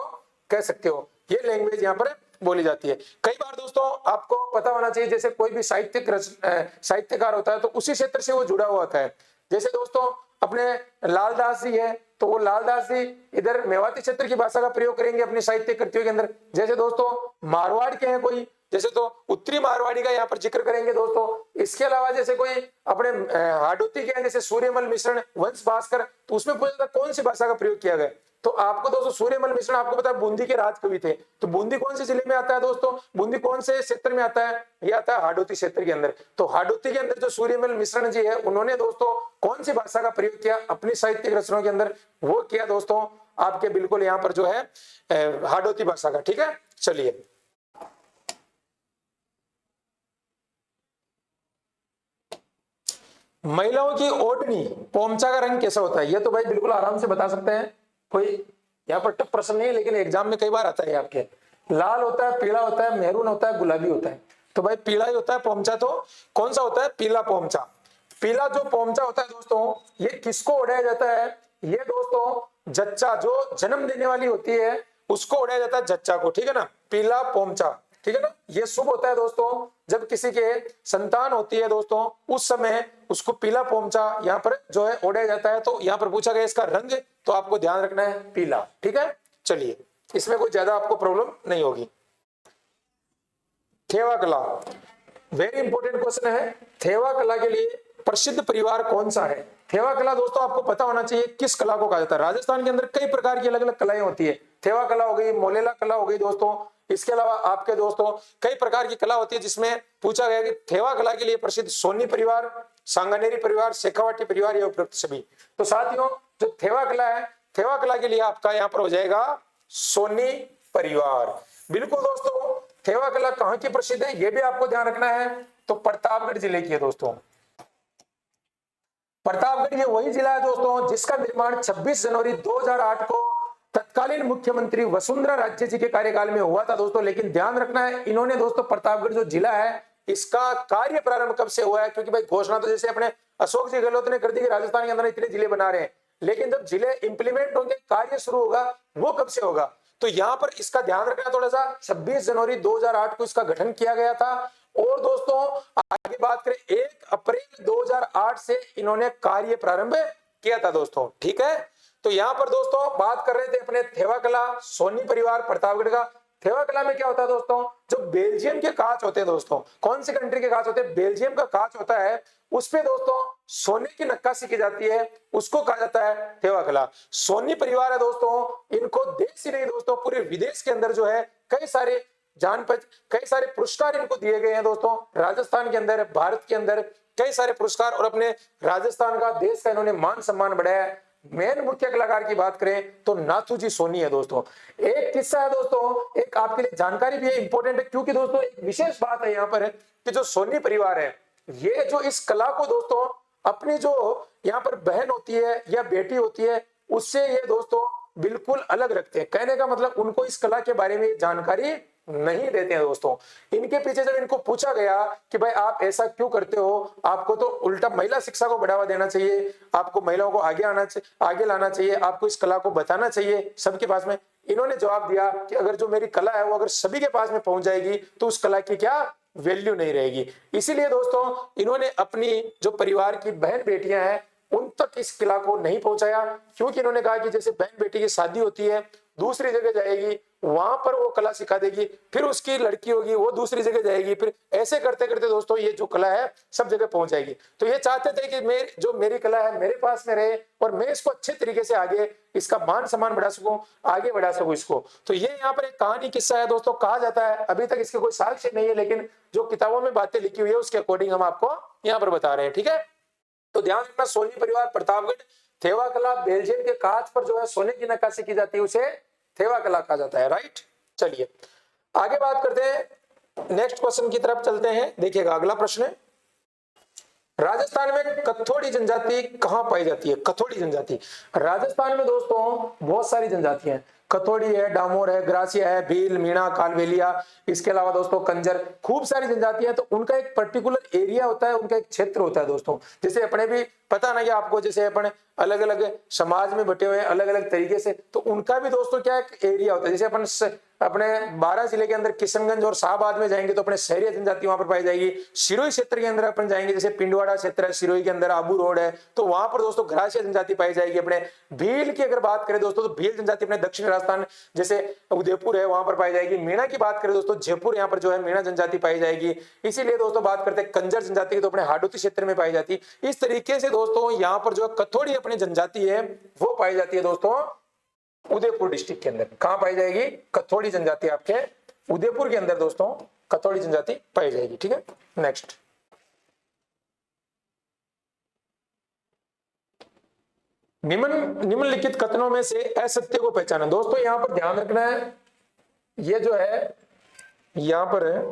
कह सकते हो। ये लैंग्वेज यहाँ पर बोली जाती है। कई बार दोस्तों आपको पता होना चाहिए, जैसे कोई भी साहित्यकार होता है तो उसी क्षेत्र से वो जुड़ा हुआ होता है। जैसे दोस्तों अपने लालदास जी है, तो वो लालदास जी इधर मेवाती क्षेत्र की भाषा का प्रयोग करेंगे अपनी साहित्य कृतियों के अंदर। जैसे दोस्तों मारवाड़ के हैं कोई, जैसे तो उत्तरी मारवाड़ी का यहाँ पर जिक्र करेंगे दोस्तों। इसके अलावा जैसे कोई अपने हाडोती के हैं, जैसे सूर्यमल मिश्रण, वंश भास्कर, तो उसमें पूछा था कौन सी भाषा का प्रयोग किया गया। तो आपको दोस्तों सूर्यमल मिश्रण आपको पता है बूंदी के राजकवि थे। तो बूंदी कौन से जिले में आता है दोस्तों, बूंदी कौन से क्षेत्र में आता है, ये आता है हाडोती क्षेत्र के अंदर। तो हाडोती के अंदर जो सूर्यमल मिश्रण जी है, उन्होंने दोस्तों कौन सी भाषा का प्रयोग किया अपनी साहित्यिक रचनाओं के अंदर, वो किया दोस्तों आपके बिल्कुल यहाँ पर जो है हाडोती भाषा का। ठीक है, चलिए महिलाओं की ओढ़नी पोमचा का रंग कैसा होता है, ये तो भाई बिल्कुल आराम से बता सकते हैं, कोई यहाँ पर टफ प्रश्न नहीं है, लेकिन एग्जाम में कई बार आता है आपके। लाल होता है, पीला होता है, मेहरून होता है, गुलाबी होता है। तो भाई पीला ही होता है पोमचा। तो कौन सा होता है, पीला पोमचा। पीला जो पोमचा होता है दोस्तों, ये किसको ओढ़ाया जाता है, ये दोस्तों जच्चा, जो जन्म देने वाली होती है उसको ओढ़ाया जाता है, जच्चा को। ठीक है ना, पीला पोमचा। ठीक है ना, ये शुभ होता है दोस्तों जब किसी के संतान होती है दोस्तों, उस समय उसको पीला पोमचा यहाँ पर जो है ओढ़ाया जाता है। तो यहाँ पर पूछा गया इसका रंग, तो आपको ध्यान रखना है पीला। ठीक है, चलिए इसमें कोई ज्यादा आपको प्रॉब्लम नहीं होगी। थेवा कला, वेरी इंपॉर्टेंट क्वेश्चन है। थेवा कला के लिए प्रसिद्ध परिवार कौन सा है। थेवा कला दोस्तों आपको पता होना चाहिए किस कला को कहा जाता है। राजस्थान के अंदर कई प्रकार की अलग अलग कलाएं होती है। थेवा कला हो गई, मोलेला कला हो गई दोस्तों। इसके अलावा आपके दोस्तों कई प्रकार की कला होती है, जिसमें पूछा गया कि थेवा कला के लिए प्रसिद्ध सोनी परिवार, सांगानेरी परिवार, शेखावाटी परिवार या उपरोक्त सभी। तो साथियों जो थेवा कला है, थेवा कला के लिए आपका यहाँ पर हो जाएगा सोनी परिवार। बिल्कुल दोस्तों, थेवा कला कहाँ की प्रसिद्ध है ये भी आपको ध्यान रखना है। तो प्रतापगढ़ जिले की है दोस्तों। प्रतापगढ़ ये वही जिला है दोस्तों जिसका निर्माण 26 जनवरी 2008 को तत्कालीन मुख्यमंत्री वसुंधरा राजे जी के कार्यकाल में हुआ था दोस्तों। लेकिन ध्यान रखना है, इन्होंने दोस्तों प्रतापगढ़ जो जिला है इसका कार्य प्रारंभ कब से हुआ है, क्योंकि भाई घोषणा तो जैसे अपने अशोक जी गहलोत ने कर दी कि राजस्थान के अंदर इतने जिले बना रहे हैं, लेकिन जब जिले इंप्लीमेंट होंगे, कार्य शुरू होगा, वो कब से होगा? तो यहां पर इसका ध्यान रखना थोड़ा सा। 26 जनवरी 2008 को इसका गठन किया गया था। और दोस्तों आगे बात करें, 1 अप्रैल 2008 से इन्होंने कार्य प्रारंभ किया था दोस्तों, ठीक है। तो यहां पर दोस्तों बात कर रहे थे अपने थेवा कला सोनी परिवार प्रतापगढ़ का। थेवा कला में क्या होता है दोस्तों, जो बेल्जियम के कांच होते हैं दोस्तों, कौन सी कंट्री के कांच होते हैं? बेल्जियम का कांच होता है, उसपे दोस्तों सोने की नक्काशी की जाती है, उसको कहा जाता है थेवा कला। सोनी परिवार है दोस्तों, इनको देश ही नहीं दोस्तों, पूरे विदेश के अंदर जो है कई सारे कई सारे पुरस्कार इनको दिए गए हैं दोस्तों। राजस्थान के अंदर, भारत के अंदर कई सारे पुरस्कार, और अपने राजस्थान का, देश का इन्होंने मान सम्मान बढ़ाया है। मेन मुख्य कलाकार की बात करें तो नाथूजी सोनी है दोस्तों। एक किस्सा है दोस्तों, एक आपके लिए जानकारी भी है, इंपॉर्टेंट है, क्योंकि दोस्तों एक विशेष बात है यहाँ पर है कि जो सोनी परिवार है, ये जो इस कला को दोस्तों अपनी जो यहाँ पर बहन होती है या बेटी होती है, उससे ये दोस्तों बिल्कुल अलग रखते हैं। कहने का मतलब उनको इस कला के बारे में जानकारी नहीं देते हैं दोस्तों। इनके पीछे जब इनको पूछा गया कि भाई आप ऐसा क्यों करते हो, आपको तो उल्टा महिला शिक्षा को बढ़ावा देना चाहिए, आपको महिलाओं को आगे लाना चाहिए, आपको इस कला को बताना चाहिए सबके पास में। इन्होंने जवाब दिया कि अगर जो मेरी कला है वो अगर सभी के पास में पहुंच जाएगी तो उस कला की क्या वैल्यू नहीं रहेगी। इसीलिए दोस्तों इन्होंने अपनी जो परिवार की बहन बेटियां हैं उन तक इस कला को नहीं पहुंचाया, क्योंकि इन्होंने कहा कि जैसे बहन बेटी की शादी होती है, दूसरी जगह जाएगी, वहां पर वो कला सिखा देगी, फिर उसकी लड़की होगी वो दूसरी जगह जाएगी, फिर ऐसे करते करते दोस्तों ये जो कला है सब जगह पहुंच जाएगी। तो ये चाहते थे कि जो मेरी कला है मेरे पास में रहे और मैं इसको अच्छे तरीके से आगे इसका मान सम्मान बढ़ा सकूं, आगे बढ़ा सकूं इसको। तो ये यहाँ पर एक कहानी किस्सा है दोस्तों। कहा जाता है, अभी तक इसके कोई साक्ष्य नहीं है, लेकिन जो किताबों में बातें लिखी हुई है उसके अकॉर्डिंग हम आपको यहाँ पर बता रहे हैं, ठीक है। तो ध्यान रखना, सोनी परिवार प्रतापगढ़, थेवा कला, बेल्जियम के कांच पर जो है सोने की नक्काशी की जाती है, उसे थेवा कला कहा जाता है, राइट। चलिए आगे बात करते हैं, नेक्स्ट क्वेश्चन की तरफ चलते हैं। देखिएगा अगला प्रश्न है, राजस्थान में कथोड़ी जनजाति कहां पाई जाती है? कथोड़ी जनजाति राजस्थान में दोस्तों बहुत सारी जनजातियां हैं। कथोड़ी है, डामोर है, ग्रासिया है, भील, मीणा, कालबेलिया, इसके अलावा दोस्तों कंजर, खूब सारी जनजातियां। तो उनका एक पर्टिकुलर एरिया होता है, उनका एक क्षेत्र होता है दोस्तों। जैसे अपने भी पता ना कि आपको, जैसे अपने अलग अलग समाज में बटे हुए हैं अलग अलग तरीके से, तो उनका भी दोस्तों क्या एक एरिया होता है। जैसे अपने 12 जिले के अंदर किशनगंज और शाहबाद में जाएंगे तो अपने शहरी जनजाति वहां पर पाई जाएगी। सिरोही क्षेत्र के अंदर अपन जाएंगे, जैसे पिंडवाड़ा क्षेत्र है, सिरोही के अंदर आबू रोड है, तो वहां पर दोस्तों ग्रासिया जनजाति पाई जाएगी। अपने भील की अगर बात करें दोस्तों, तो भील जनजाति अपने दक्षिण राजस्थान जैसे उदयपुर है वहां पर पाई जाएगी। मीणा की बात करें दोस्तों, जयपुर यहाँ पर जो है मीणा जनजाति पाई जाएगी। इसीलिए दोस्तों बात करते हैं कंजर जनजाति की, तो अपने हाडोती क्षेत्र में पाई जाती। इस तरीके से दोस्तों यहाँ पर जो कथोड़ी अपनी जनजाति है वो पाई जाती है दोस्तों उदयपुर डिस्ट्रिक्ट के अंदर। कहां पाई जाएगी? कथोड़ी जनजाति आपके उदयपुर के अंदर दोस्तों कथोड़ी जनजाति पाई जाएगी, ठीक है। नेक्स्ट, निम्नलिखित कथनों में से असत्य को पहचाना। दोस्तों यहां पर ध्यान रखना है, ये जो है यहां पर है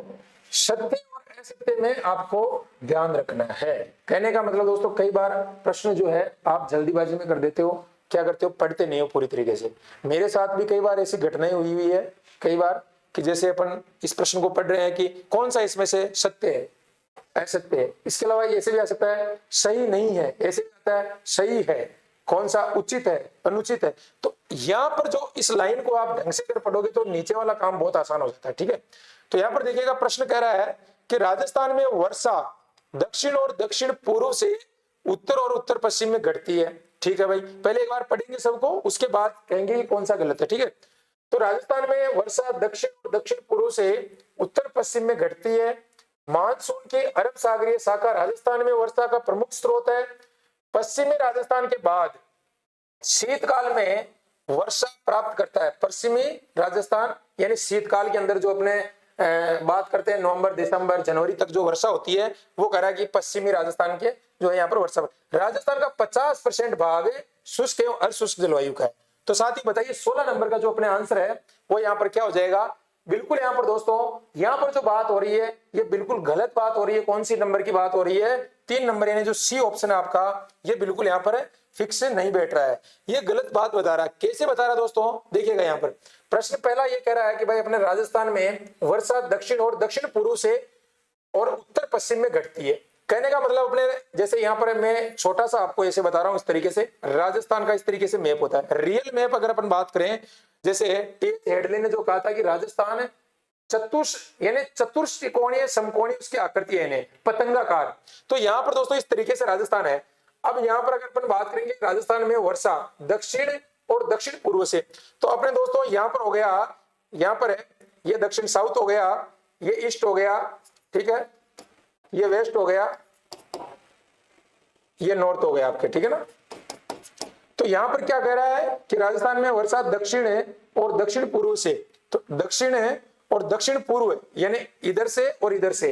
सत्य और असत्य में आपको ध्यान रखना है। कहने का मतलब दोस्तों कई बार प्रश्न जो है आप जल्दीबाजी में कर देते हो, क्या करते हो, पढ़ते नहीं हो पूरी तरीके से। मेरे साथ भी कई बार ऐसी घटनाएं हुई है कई बार, कि जैसे अपन इस प्रश्न को पढ़ रहे हैं कि कौन सा इसमें से सत्य है, असत्य है। इसके अलावा ऐसे भी आ सकता है सही नहीं है, ऐसे भी आता है सही है, कौन सा उचित है, अनुचित है। तो यहाँ पर जो इस लाइन को आप ढंग से कर पढ़ोगे तो नीचे वाला काम बहुत आसान हो जाता है, ठीक है। तो यहाँ पर देखिएगा प्रश्न कह रहा है कि राजस्थान में वर्षा दक्षिण और दक्षिण पूर्व से उत्तर और उत्तर पश्चिम में घटती है। ठीक है भाई, पहले एक बार पढ़ेंगे सबको, उसके बाद कहेंगे कि कौन सा गलत है, ठीक है। तो राजस्थान में वर्षा दक्षिण और दक्षिण पूर्व से उत्तर पश्चिम में घटती है। मानसून की अरब सागरीय शाखा राजस्थान में वर्षा का प्रमुख स्रोत है। पश्चिमी राजस्थान के बाद शीतकाल में वर्षा प्राप्त करता है। पश्चिमी राजस्थान यानी शीतकाल के अंदर जो अपने बात करते हैं नवंबर, दिसंबर, जनवरी तक जो वर्षा होती है, वो कह रहा है कि पश्चिमी राजस्थान के जो है यहाँ पर वर्षा। राजस्थान का 50% भाग शुष्क एवं अर्धशुष्क जलवायु का है। तो साथ ही बताइए 16 नंबर का जो अपने आंसर है वो यहाँ पर क्या हो जाएगा? बिल्कुल यहाँ पर दोस्तों, यहाँ पर जो बात हो रही है ये बिल्कुल गलत बात हो रही है। कौन सी नंबर की बात हो रही है? 3 नंबर, यानी जो सी ऑप्शन है आपका, ये बिल्कुल यहाँ पर फिक्स नहीं बैठ रहा है, ये गलत बात बता रहा है। कैसे बता रहा है दोस्तों? देखिएगा यहाँ पर प्रश्न पहला ये कह रहा है कि भाई अपने राजस्थान में वर्षा दक्षिण और दक्षिण पूर्व से और उत्तर पश्चिम में घटती है। कहने का मतलब अपने जैसे यहाँ पर मैं छोटा सा आपको ऐसे बता रहा हूँ, इस तरीके से राजस्थान का इस तरीके से मैप होता है। रियल मैप अगर अपन बात करें, जैसे टी हेडली ने जो कहा था कि राजस्थान यानी चतुष्कोणीय समकोणीय उसकी आकृति है, यानी पतंगाकार। तो यहाँ पर दोस्तों इस तरीके से राजस्थान है। अब यहाँ पर अगर अपन बात करेंगे राजस्थान में वर्षा दक्षिण और दक्षिण पूर्व से, तो अपने दोस्तों यहाँ पर हो गया, यहाँ पर है ये दक्षिण साउथ हो गया, ये ईस्ट हो गया, ठीक है, ये वेस्ट हो गया, ये नॉर्थ हो गया आपके, ठीक है ना। तो यहां पर क्या कह रहा है कि राजस्थान में वर्षा दक्षिण है और दक्षिण पूर्व से, तो दक्षिण है और दक्षिण पूर्व है, यानी इधर से और इधर से,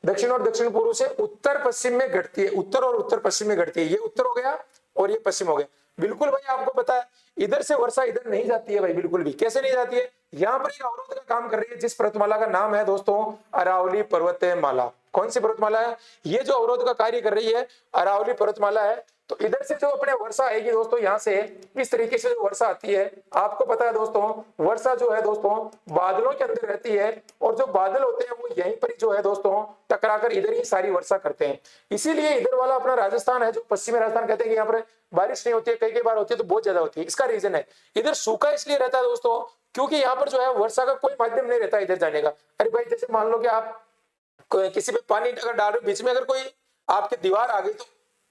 दक्षिण और दक्षिण पूर्व से उत्तर पश्चिम में घटती है, उत्तर और उत्तर पश्चिम में घटती है। ये उत्तर हो गया और ये पश्चिम हो गया। बिल्कुल भाई आपको पता है इधर से वर्षा इधर नहीं जाती है भाई, बिल्कुल भी। कैसे नहीं जाती है? यहाँ पर एक अवरोध का काम कर रही है, जिस पर्वतमाला का नाम है दोस्तों अरावली पर्वतमाला। कौन सी पर्वतमाला है? ये जो अवरोध का कार्य कर रही है अरावली पर्वतमाला है। तो इधर से जो अपने वर्षा आएगी दोस्तों, यहाँ से इस तरीके से जो वर्षा आती है, आपको पता है दोस्तों वर्षा जो है दोस्तों बादलों के अंदर रहती है, और जो बादल होते हैं वो यहीं पर जो है दोस्तों टकराकर इधर ही सारी वर्षा करते हैं। इसीलिए इधर वाला अपना राजस्थान है, जो पश्चिमी राजस्थान कहते हैं कि यहाँ पर बारिश नहीं होती है, कई बार होती है तो बहुत ज्यादा होती है। इसका रीजन है इधर सूखा इसलिए रहता है दोस्तों, क्योंकि यहाँ पर जो है वर्षा का कोई माध्यम नहीं रहता इधर जाने का। अरे भाई जैसे मान लो कि आप किसी पे पानी अगर डाल रहे, बीच में अगर कोई आपकी दीवार आ गई, तो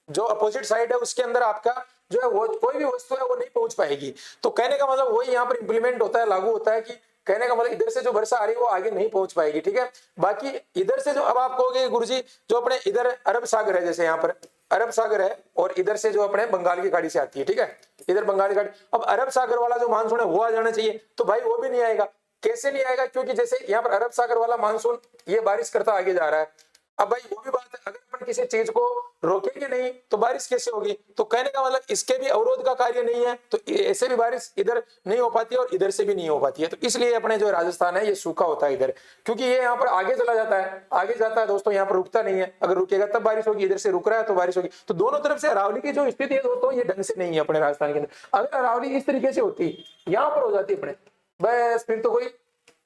जो अपोजिट साइड है उसके अंदर आपका जो है वो कोई भी वस्तु है वो नहीं पहुंच पाएगी। तो कहने का मतलब वही यहाँ पर इंप्लीमेंट होता है, लागू होता है कि कहने का मतलब इधर से जो वर्षा आ रही है वो आगे नहीं पहुंच पाएगी, ठीक है। बाकी इधर से जो अब आप कहोगे गुरुजी जो अपने इधर अरब सागर है, जैसे यहाँ पर अरब सागर है और इधर से जो अपने बंगाल की खाड़ी से आती है, ठीक है, इधर बंगाल की खाड़ी। अब अरब सागर वाला जो मानसून है वो आ जाना चाहिए, तो भाई वो भी नहीं आएगा। कैसे नहीं आएगा? क्योंकि जैसे यहाँ पर अरब सागर वाला मानसून ये बारिश करता आगे जा रहा है। अब भाई वो भी बात है, अगर अपन किसी चीज को रोकेंगे नहीं तो बारिश कैसे होगी? तो कहने का मतलब इसके भी अवरोध का कार्य नहीं है, तो ऐसे भी बारिश इधर नहीं हो पाती है और इधर से भी नहीं हो पाती है। तो इसलिए अपने जो राजस्थान है ये सूखा होता है इधर, क्योंकि ये यहाँ पर आगे चला जाता है, आगे जाता है दोस्तों, यहाँ पर रुकता नहीं है। अगर रुकेगा तब बारिश होगी, इधर से रुक रहा है तो बारिश होगी। तो दोनों तरफ से अरावली की जो स्थिति है दोस्तों ये ढंग से नहीं है अपने राजस्थान के अंदर। अगर अरावली इस तरीके से होती, यहाँ पर हो जाती अपने, बस फिर तो कोई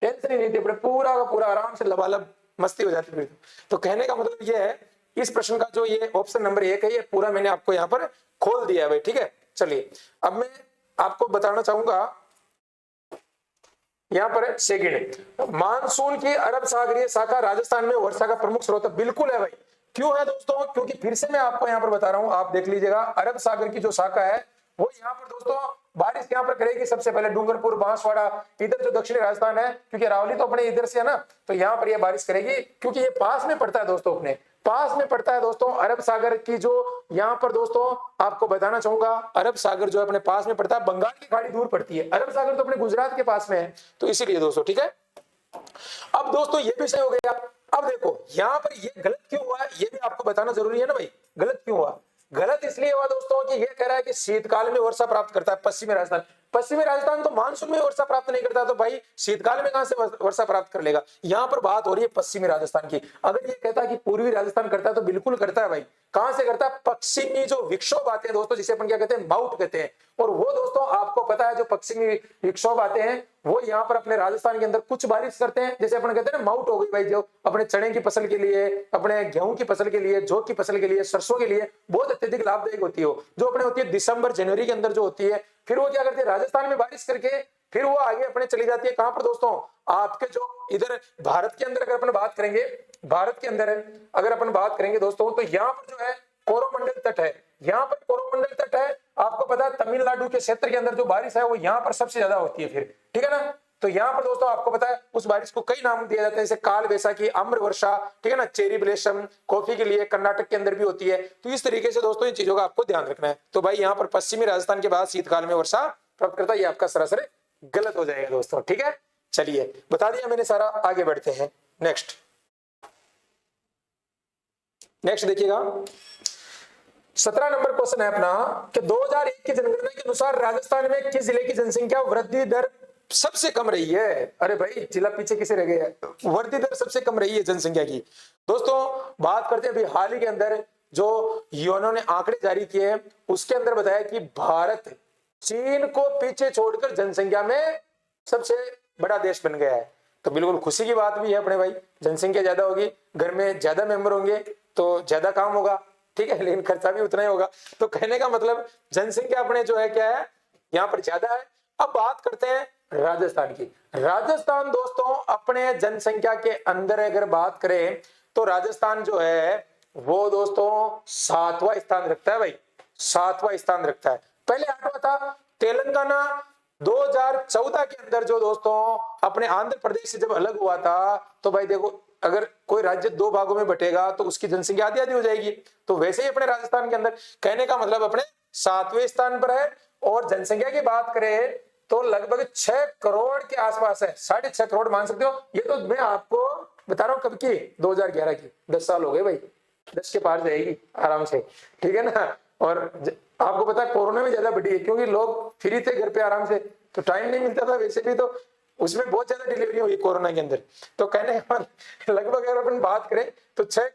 टेंशन ही नहीं थी, अपने पूरा का पूरा आराम से लबालब मस्ती हो जाती फिर। तो कहने का मतलब ये है, इस प्रश्न का जो ये ऑप्शन नंबर 1 है ये पूरा मैंने आपको यहाँ पर खोल दिया है भाई, ठीक है। चलिए अब मैं आपको बताना चाहूंगा यहाँ पर सेकंड, मानसून की अरब सागरीय शाखा राजस्थान में वर्षा का प्रमुख स्रोत बिल्कुल है भाई। क्यों है दोस्तों? क्योंकि फिर से मैं आपको यहाँ पर बता रहा हूँ, आप देख लीजिएगा अरब सागर की जो शाखा है वो यहाँ पर दोस्तों बारिश यहाँ पर करेगी सबसे पहले डूंगरपुर, बांसवाड़ा, इधर जो दक्षिणी राजस्थान है, क्योंकि अरावली तो अपने इधर से है ना, तो यहाँ पर ये बारिश करेगी क्योंकि ये पास में पड़ता है दोस्तों, अपने पास में पड़ता है दोस्तों। अरब सागर की जो यहाँ पर दोस्तों आपको बताना चाहूंगा, अरब सागर जो अपने पास में पड़ता है, बंगाल की खाड़ी दूर पड़ती है, अरब सागर तो अपने गुजरात के पास में है, तो इसीलिए दोस्तों, ठीक है। अब दोस्तों ये विषय हो गया। अब देखो यहाँ पर ये गलत क्यों हुआ है ये भी आपको बताना जरूरी है ना भाई। गलत क्यों हुआ? गलत इसलिए हुआ दोस्तों कि ये कह रहा है कि शीतकाल में वर्षा प्राप्त करता है पश्चिमी राजस्थान। पश्चिमी राजस्थान तो मानसून में वर्षा प्राप्त नहीं करता, तो भाई शीतकाल में कहां से वर्षा प्राप्त कर लेगा? यहाँ पर बात हो रही है पश्चिमी राजस्थान की। अगर ये कहता है कि पूर्वी राजस्थान करता है तो बिल्कुल करता है भाई। कहां से करता है? पश्चिमी जो विक्षोभ आते हैं दोस्तों, जिसे अपन क्या कहते हैं, माउट कहते हैं। और वो दोस्तों आपको पता है जो पश्चिमी विक्षोभ आते हैं वो यहाँ पर अपने राजस्थान के अंदर कुछ बारिश करते हैं, जैसे अपन कहते हैं ना माउट हो गई भाई, जो अपने चने की फसल के लिए, अपने गेहूं की फसल के लिए, जौ की फसल के लिए, सरसों के लिए बहुत अत्यधिक लाभदायक होती है, जो अपने होती है दिसंबर जनवरी के अंदर जो होती है। फिर वो क्या करते हैं, राजस्थान में बारिश करके फिर वो आगे अपने चली जाती है। कहां पर दोस्तों? आपके जो इधर भारत के अंदर अगर अपन बात करेंगे, भारत के अंदर अगर अपन बात करेंगे दोस्तों, तो यहाँ पर जो है कोरोमंडल तट है, यहाँ पर कोरोमंडल तट है। आपको पता है तमिलनाडु के क्षेत्र के अंदर जो बारिश है वो यहाँ पर सबसे ज्यादा होती है फिर, ठीक है ना। तो यहाँ पर दोस्तों आपको पता है उस बारिश को कई नाम दिया जाता है, जैसे काल वैसाखी, आम्र वर्षा, ठीक है ना, चेरी ब्लेशम, कॉफी के लिए कर्नाटक के अंदर भी होती है। तो इस तरीके से दोस्तों इन चीजों का आपको ध्यान रखना है। तो भाई यहाँ पर पश्चिमी राजस्थान के बाद शीतकाल में वर्षा प्राप्त करता है, ये आपका सरासर गलत हो जाएगा दोस्तों, ठीक है। चलिए बता दिया मैंने सारा, आगे बढ़ते हैं। नेक्स्ट देखिएगा 17 नंबर क्वेश्चन है अपना कि 2001 की जनगणना के अनुसार राजस्थान में किस जिले की जनसंख्या वृद्धि दर सबसे कम रही है? अरे भाई जिला पीछे किसे रह गया? वृद्धि दर सबसे कम रही है जनसंख्या की। दोस्तों बात करते हैं अभी हाल ही के अंदर जो यूएनओ ने आंकड़े जारी किए हैं, उसके अंदर बताया कि भारत चीन को पीछे छोड़कर जनसंख्या में सबसे बड़ा देश बन गया है। तो बिल्कुल खुशी की बात भी है अपने भाई, जनसंख्या ज्यादा होगी, घर में ज्यादा मेंबर होंगे, तो ज्यादा काम होगा, ठीक है, लेकिन खर्चा भी उतना ही होगा। तो कहने का मतलब जनसंख्या अपने जो है क्या है, यहाँ पर ज्यादा है। अब बात करते हैं राजस्थान की। राजस्थान दोस्तों अपने जनसंख्या के अंदर अगर बात करें तो राजस्थान जो है वो दोस्तों 7वां स्थान रखता है भाई, 7वां स्थान रखता है। पहले 8वां था। तेलंगाना 2014 के अंदर जो दोस्तों अपने आंध्र प्रदेश से जब अलग हुआ था, तो भाई देखो अगर कोई राज्य 2 भागों में बटेगा तो उसकी जनसंख्या आधी आधी हो जाएगी। तो वैसे ही अपने राजस्थान के अंदर कहने का मतलब अपने 7वें स्थान पर है। और जनसंख्या की बात करें तो लगभग 6 करोड़ के आसपास है, 6.5 करोड़ मान सकते हो। ये तो मैं आपको बता रहा हूँ कब की, 2011 की, 10 साल हो गए भाई, 10 के पार जाएगी आराम से, ठीक है ना। और आपको पता है कोरोना में ज्यादा बढ़ी है, क्योंकि लोग फ्री थे घर पे आराम से, तो टाइम नहीं मिलता था वैसे भी, तो उसमें बहुत ज्यादा डिलीवरी हुई कोरोना के अंदर। तो कहने का लगभग अगर अपन बात करें तो 6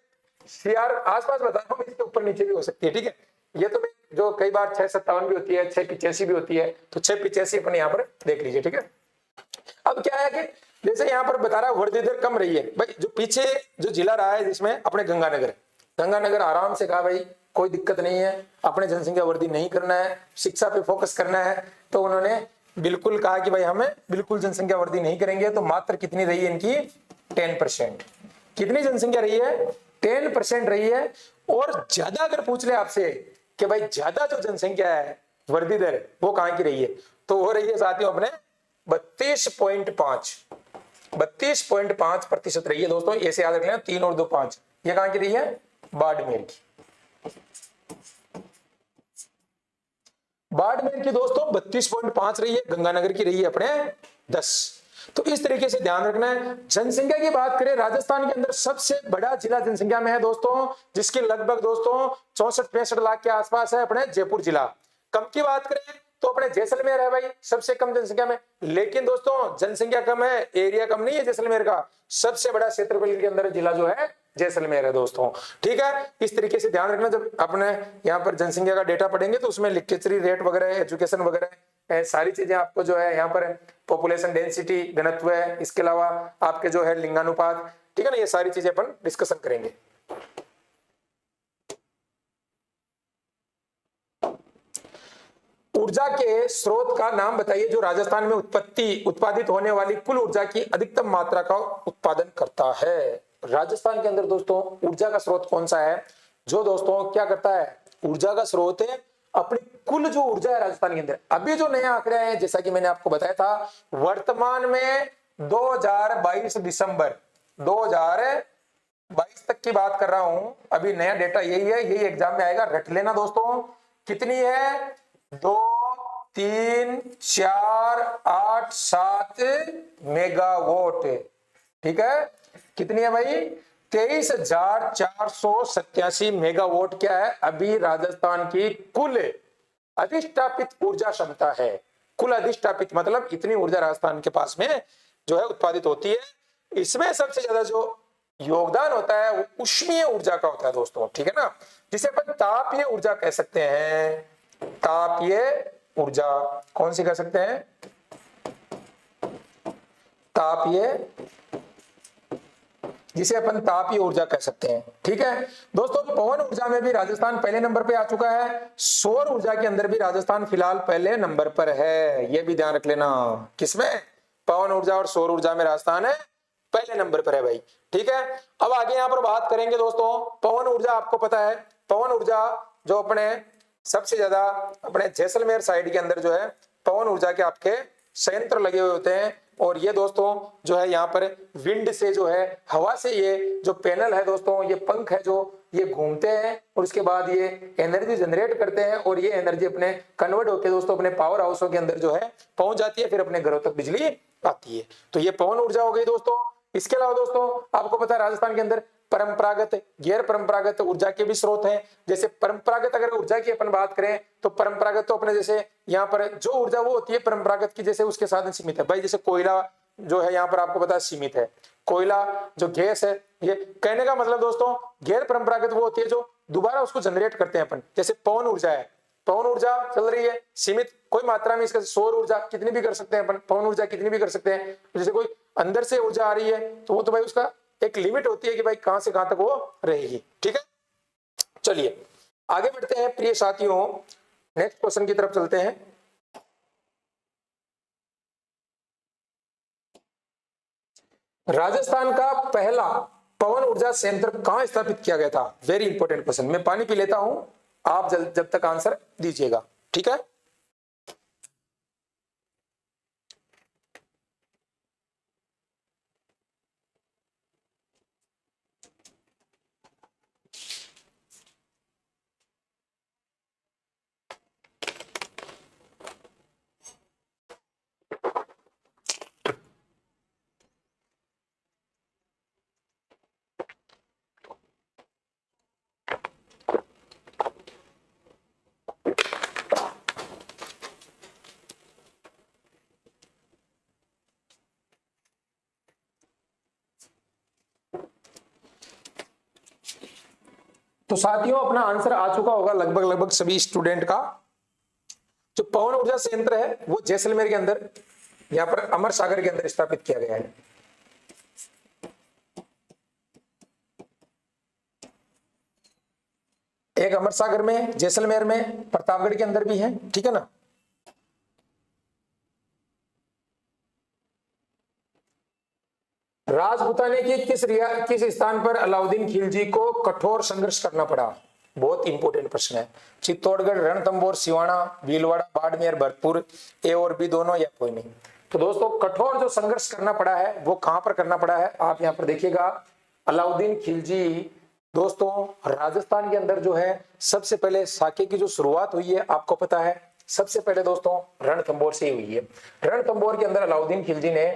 CR आसपास बता रहा हूँ, इसके ऊपर नीचे भी हो सकती है, ठीक है। ये तो जो कई बार 657 भी होती है, 685 भी होती है, तो 685 अपन यहाँ पर देख लीजिए, ठीक है। अब क्या है कि जैसे यहाँ पर बता रहा है वृद्धि दर कम रही है भाई, जो पीछे जो जिला रहा है जिसमें अपने गंगानगर आराम से कहा भाई कोई दिक्कत नहीं है, अपने जनसंख्या वृद्धि नहीं करना है, शिक्षा पे फोकस करना है। तो उन्होंने बिल्कुल कहा कि भाई हमें बिल्कुल जनसंख्या वृद्धि नहीं करेंगे। तो मात्र कितनी रही है इनकी, 10%। कितनी जनसंख्या रही है, 10% रही है। और ज्यादा अगर पूछ ले आपसे कि भाई ज्यादा जो जनसंख्या है वृद्धि दर वो कहां की रही है, तो वो रही है साथियों अपने 32.5% रही है दोस्तों। ऐसे याद रख लेना, 3 और 2 5। ये कहां की रही है, बाड़मेर की। बाड़मेर की दोस्तों 32.5 रही है, गंगानगर की रही है अपने 10। तो इस तरीके से ध्यान रखना है। जनसंख्या की बात करें राजस्थान के अंदर सबसे बड़ा जिला जनसंख्या में है दोस्तों, जिसकी लगभग दोस्तों 64-65 लाख के आसपास है अपने जयपुर जिला। कम की बात करें तो अपने जैसलमेर है भाई सबसे कम जनसंख्या में। लेकिन दोस्तों जनसंख्या कम है, एरिया कम नहीं है जैसलमेर का, सबसे बड़ा क्षेत्रफल के अंदर जिला जो है जैसलमेर है दोस्तों, ठीक है। इस तरीके से ध्यान रखना, जब अपने यहाँ पर जनसंख्या का डेटा पढ़ेंगे तो उसमें लिटरेचर रेट वगैरह, एजुकेशन वगैरह सारी चीजें आपको जो है यहाँ पर पॉपुलेशन डेंसिटी घनत्व है, इसके अलावा आपके जो है लिंगानुपात, ठीक है ना, ये सारी चीजें अपन डिस्कशन करेंगे। ऊर्जा के स्रोत का नाम बताइए जो राजस्थान में उत्पादित होने वाली कुल ऊर्जा की अधिकतम मात्रा का उत्पादन करता है। राजस्थान के अंदर दोस्तों ऊर्जा का स्रोत कौन सा है जो दोस्तों क्या करता है, ऊर्जा का स्रोत है अपनी कुल जो ऊर्जा है राजस्थान के अंदर। अभी जो नया आंकड़े हैं जैसा कि मैंने आपको बताया था, वर्तमान में 2022 दिसंबर 2022 तक की बात कर रहा हूं, अभी नया डेटा यही है, यही एग्जाम में आएगा, रट लेना दोस्तों। कितनी है, 2 3 4 8 7 मेगावाट, ठीक है। कितनी है भाई, 23,487 मेगावाट क्या है अभी राजस्थान की कुल अधिष्ठापित ऊर्जा क्षमता है। कुल अधिष्ठापित मतलब इतनी ऊर्जा राजस्थान के पास में जो है उत्पादित होती है। इसमें सबसे ज्यादा जो योगदान होता है वो उष्मीय ऊर्जा का होता है दोस्तों, ठीक है ना, जिसे अपन तापीय ऊर्जा कह सकते हैं। तापीय ऊर्जा कौन सी कह सकते हैं, तापीय, जिसे अपन तापीय ऊर्जा कह सकते हैं, ठीक है दोस्तों। पवन ऊर्जा में भी राजस्थान पहले नंबर पे आ चुका है। सौर ऊर्जा के अंदर भी राजस्थान फिलहाल पहले नंबर पर है, ये भी ध्यान रख लेना। किसमें, पवन ऊर्जा और सौर ऊर्जा में राजस्थान है पहले नंबर पर है भाई, ठीक है। अब आगे यहाँ पर बात करेंगे दोस्तों, पवन ऊर्जा आपको पता है, पवन ऊर्जा जो अपने सबसे ज्यादा अपने जैसलमेर साइड के अंदर जो है पवन ऊर्जा के आपके संयंत्र लगे हुए होते हैं। और ये दोस्तों जो है यहाँ पर विंड से जो है हवा से ये जो पैनल है दोस्तों, ये पंख है जो ये घूमते हैं और उसके बाद ये एनर्जी जनरेट करते हैं और ये एनर्जी अपने कन्वर्ट होकर दोस्तों अपने पावर हाउसों के अंदर जो है पहुंच जाती है, फिर अपने घरों तक बिजली आती है। तो ये पवन ऊर्जा हो गई दोस्तों। इसके अलावा दोस्तों आपको पता है राजस्थान के अंदर परंपरागत गैर परंपरागत ऊर्जा के भी स्रोत हैं। जैसे परंपरागत अगर ऊर्जा की अपन बात करें तो परंपरागत तो अपने जैसे यहाँ पर जो ऊर्जा वो होती है परंपरागत की, जैसे उसके साधन सीमित है भाई। जैसे कोयला जो है यहाँ पर आपको पता है सीमित है, कोयला जो गैस है, ये कहने का मतलब दोस्तों गैर परंपरागत वो होती है जो दोबारा उसको जनरेट करते हैं अपन। जैसे पवन ऊर्जा है, पवन ऊर्जा चल रही है सीमित कोई मात्रा में, इसका सौर ऊर्जा कितनी भी कर सकते हैं अपन, पवन ऊर्जा कितनी भी कर सकते हैं। जैसे कोई अंदर से ऊर्जा आ रही है तो वो तो भाई उसका एक लिमिट होती है कि भाई कहां से कहां तक वो रहेगी। ठीक है, चलिए आगे बढ़ते हैं प्रिय साथियों, नेक्स्ट क्वेश्चन की तरफ चलते हैं। राजस्थान का पहला पवन ऊर्जा संयंत्र कहां स्थापित किया गया था? Very important question. मैं पानी पी लेता हूं, आप जब तक आंसर दीजिएगा। ठीक है, तो साथियों अपना आंसर आ चुका होगा लगभग सभी स्टूडेंट का। जो पवन ऊर्जा संयंत्र है वो जैसलमेर के अंदर, यहां पर अमर सागर के अंदर स्थापित किया गया है। एक अमर सागर में, जैसलमेर में, प्रतापगढ़ के अंदर भी है। ठीक है ना। राजपूताने की किस स्थान पर अलाउद्दीन खिलजी को कठोर संघर्ष करना पड़ा? बहुत इंपॉर्टेंट प्रश्न है। चित्तौड़गढ़, रणथंभौर, सिवाना, भीलवाड़ा, बाड़मेर, भरतपुर, ए और बी दोनों या कोई नहीं? तो दोस्तों कठोर जो संघर्ष करना पड़ा है वो कहां पर करना पड़ा है? आप यहां पर देखिएगा, अलाउद्दीन खिलजी दोस्तों राजस्थान के अंदर जो है सबसे पहले साके की जो शुरुआत हुई है आपको पता है, सबसे पहले दोस्तों रणथंभौर से ही हुई है। रणथंभौर के अंदर अलाउद्दीन खिलजी ने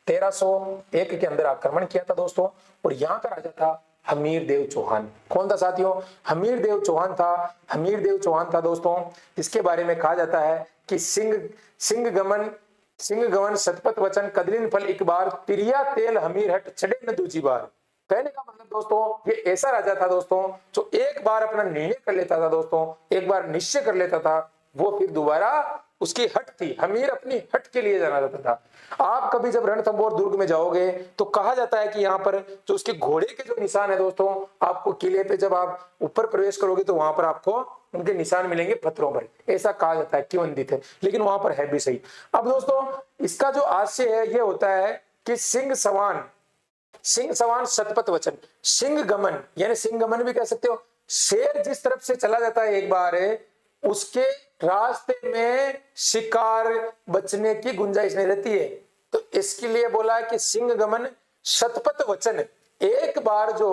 1301 के अंदर आक्रमण किया था दोस्तों, और यहाँ का राजा था हमीर देव चौहान। कौन था साथियों? हमीर देव चौहान था। हमीर देव चौहान था दोस्तों, इसके बारे में कहा जाता है कि सिंह गमन सतपथ वचन कदलिन फल एक बार, तिरिया तेल हमीर हट चढ़े न दूजी बार। कहने का मतलब दोस्तों ये ऐसा राजा था दोस्तों जो एक बार अपना निर्णय कर लेता था दोस्तों, एक बार निश्चय कर लेता था, वो फिर दोबारा उसकी हट थी, हमीर अपनी हट के लिए जाना जाता था। आप कभी जब रणथंभौर दुर्ग में जाओगे तो कहा जाता है कि यहाँ पर जो उसके घोड़े के जो निशान है दोस्तों, आपको किले पे जब आप ऊपर प्रवेश करोगे तो वहां पर आपको उनके निशान मिलेंगे पत्थरों पर, ऐसा कहा जाता है क्यों अंदित है, लेकिन वहां पर है भी सही। अब दोस्तों इसका जो आशय है ये होता है कि सिंह सवान सतपथ वचन, सिंह गमन यानी सिंह गमन भी कह सकते हो, शेर जिस तरफ से चला जाता है एक बार उसके रास्ते में शिकार बचने की गुंजाइश नहीं रहती है, तो इसके लिए बोला है कि सिंह गमन शतपथ वचन। एक बार जो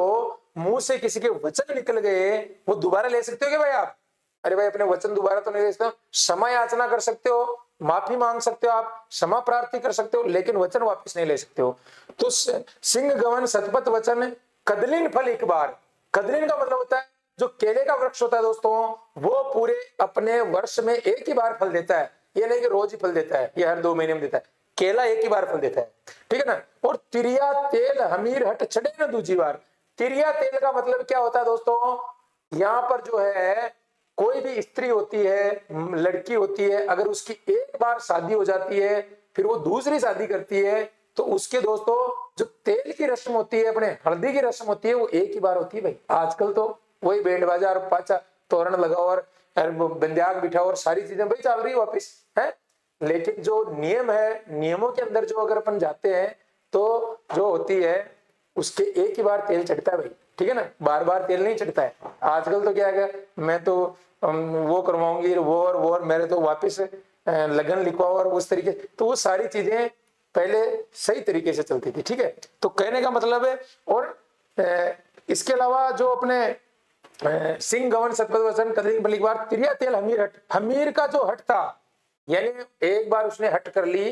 मुंह से किसी के वचन निकल गए वो दोबारा ले सकते हो क्या भाई आप? अरे भाई अपने वचन दोबारा तो नहीं ले सकते, क्षमा याचना कर सकते हो, माफी मांग सकते हो, आप क्षमा प्रार्थी कर सकते हो, लेकिन वचन वापस नहीं ले सकते हो। तो सिंह गमन शतपथ वचन कदलिन फल एक बार, कदलिन का मतलब होता है जो केले का वृक्ष होता है दोस्तों, वो पूरे अपने वर्ष में एक ही बार फल देता है, ये नहीं कि रोज ही फल देता है, ये हर 2 महीने में देता है, केला एक ही बार फल देता है। ठीक है ना। और तिरिया तेल हमीर हट चढ़े ना दूजी बार, तिरिया तेल का मतलब क्या होता है दोस्तों, यहाँ पर जो है कोई भी स्त्री होती है, लड़की होती है, अगर उसकी एक बार शादी हो जाती है फिर वो दूसरी शादी करती है तो उसके दोस्तों जो तेल की रस्म होती है, अपने हल्दी की रस्म होती है, वो एक ही बार होती है भाई। आजकल तो वही बैंड बाजा और पाचा तोरण लगाओ और बंदियाग बिठाओ और सारी चीजें भाई चल रही है वापिस है, लेकिन जो नियम है, नियमों के अंदर जो अगर अपन जाते हैं तो जो होती है उसके एक ही बार तेल चढ़ता है भाई। ठीक है ना, बार बार तेल नहीं चढ़ता है। आजकल तो क्या है, मैं तो वो करवाऊंगी वो और मेरे तो वापिस लगन लिखवाओ और उस तरीके, तो वो सारी चीजें पहले सही तरीके से चलती थी। ठीक है, तो कहने का मतलब है। और इसके अलावा जो अपने सिंह गवन सतपथ वचन कदलिन फल एक बार, तिरिया तेल हमीर हट, हमीर का जो हट था यानी एक बार उसने हट कर ली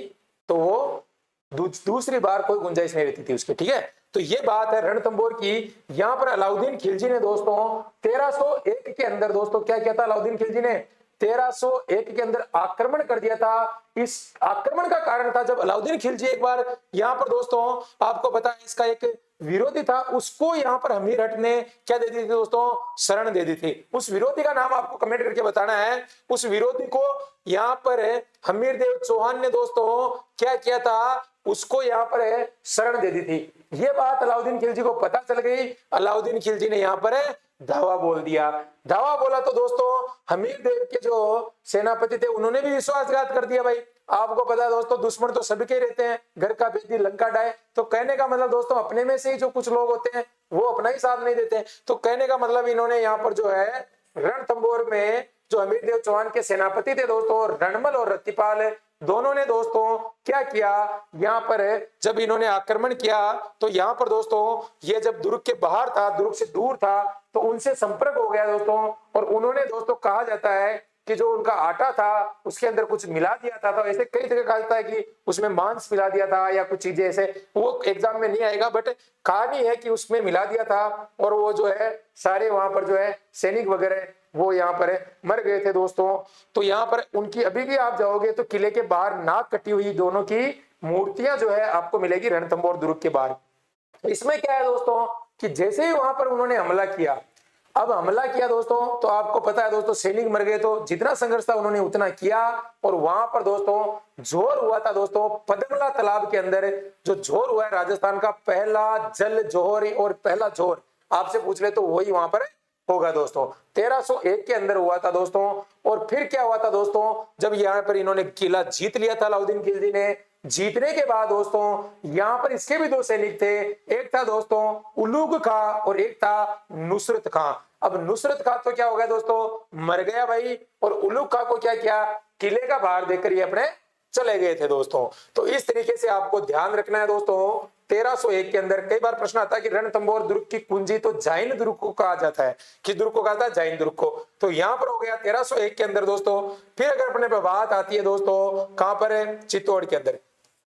तो वो दूसरी बार कोई गुंजाइश नहीं रहती थी उसके। ठीक है, तो ये बात है रणथंभौर की। यहां पर अलाउद्दीन खिलजी ने दोस्तों 1301 के अंदर दोस्तों क्या किया था, अलाउद्दीन खिलजी ने 1301 के अंदर आक्रमण कर दिया था। इस आक्रमण का कारण था जब अलाउद्दीन खिलजी एक बार यहाँ पर दोस्तों आपको पता है इसका एक विरोधी था, उसको यहाँ पर हमीर हट ने क्या दे दी थी दोस्तों, शरण दे दी थी। उस विरोधी का नाम आपको कमेंट करके बताना है। उस विरोधी को यहाँ पर हमीर देव चौहान ने दोस्तों क्या किया था, उसको यहाँ पर है शरण दे दी थी। ये बात अलाउद्दीन खिलजी को पता चल गई। अलाउद्दीन खिलजी ने यहाँ पर है धावा बोल दिया। धावा बोला तो दोस्तों हमीर देव के जो सेनापति थे उन्होंने भी विश्वासघात कर दिया। भाई आपको पता है दोस्तों दुश्मन तो सबके रहते हैं, घर का बेटी लंका डाय। तो कहने का मतलब दोस्तों अपने में से ही जो कुछ लोग होते हैं वो अपना ही साथ नहीं देते। तो कहने का मतलब इन्होंने यहाँ पर जो है रणथंभौर में जो हमीरदेव चौहान के सेनापति थे दोस्तों रणमल और रत्तीपाल दोनों ने दोस्तों क्या किया, यहाँ पर जब इन्होंने आक्रमण किया तो यहाँ पर दोस्तों ये जब दुर्ग के बाहर था, दुर्ग से दूर था, तो उनसे संपर्क हो गया दोस्तों। और उन्होंने दोस्तों कहा जाता है कि जो उनका आटा था उसके अंदर कुछ मिला दिया था। तो ऐसे कई जगह कहा जाता है कि उसमें मांस मिला दिया था या कुछ चीजें ऐसे, वो एग्जाम में नहीं आएगा बट कहानी है कि उसमें मिला दिया था। और वो जो है सारे वहां पर जो है सैनिक वगैरह वो यहाँ पर मर गए थे दोस्तों। तो यहाँ पर उनकी अभी भी आप जाओगे तो किले के बाहर नाक कटी हुई दोनों की मूर्तियां जो है आपको मिलेगी रणथंभौर दुर्ग के बाहर। इसमें क्या है दोस्तों कि जैसे ही वहां पर उन्होंने हमला किया, अब हमला किया दोस्तों तो आपको पता है दोस्तों सैनिक मर गए, तो जितना संघर्ष था उन्होंने उतना किया। और वहां पर दोस्तों जोर हुआ था दोस्तों पदमला तालाब के अंदर, जो जोर हुआ है राजस्थान का पहला जल जोहर और पहला जोर आपसे पूछ ले तो वही वहां पर होगा दोस्तों। 1301 के अंदर हुआ था दोस्तों। और फिर क्या हुआ था दोस्तों, जब यहाँ पर इन्होंने किला जीत लिया था अलाउद्दीन खिलजी ने, जीतने के बाद दोस्तों यहाँ पर इसके भी दो सैनिक थे, एक था दोस्तों उलूग खां और एक था नुसरत खां। अब नुसरत खां तो क्या हो गया दोस्तों मर गया भाई, और उलूग खां को क्या किया किले का बाहर देकर ये अपने चले गए थे दोस्तों। तो इस तरीके से आपको ध्यान रखना है दोस्तों। 1301 के अंदर कई बार प्रश्न आता है कि रणथंभौर दुर्ग की कुंजी तो जैन दुर्ग को कहा जाता है, किस दुर्ग को कहा जाता है जैन दुर्ग को। तो यहाँ पर हो गया 1301 के अंदर दोस्तों। फिर अगर अपने पे बात आती है दोस्तों कहां पर है चित्तौड़ के अंदर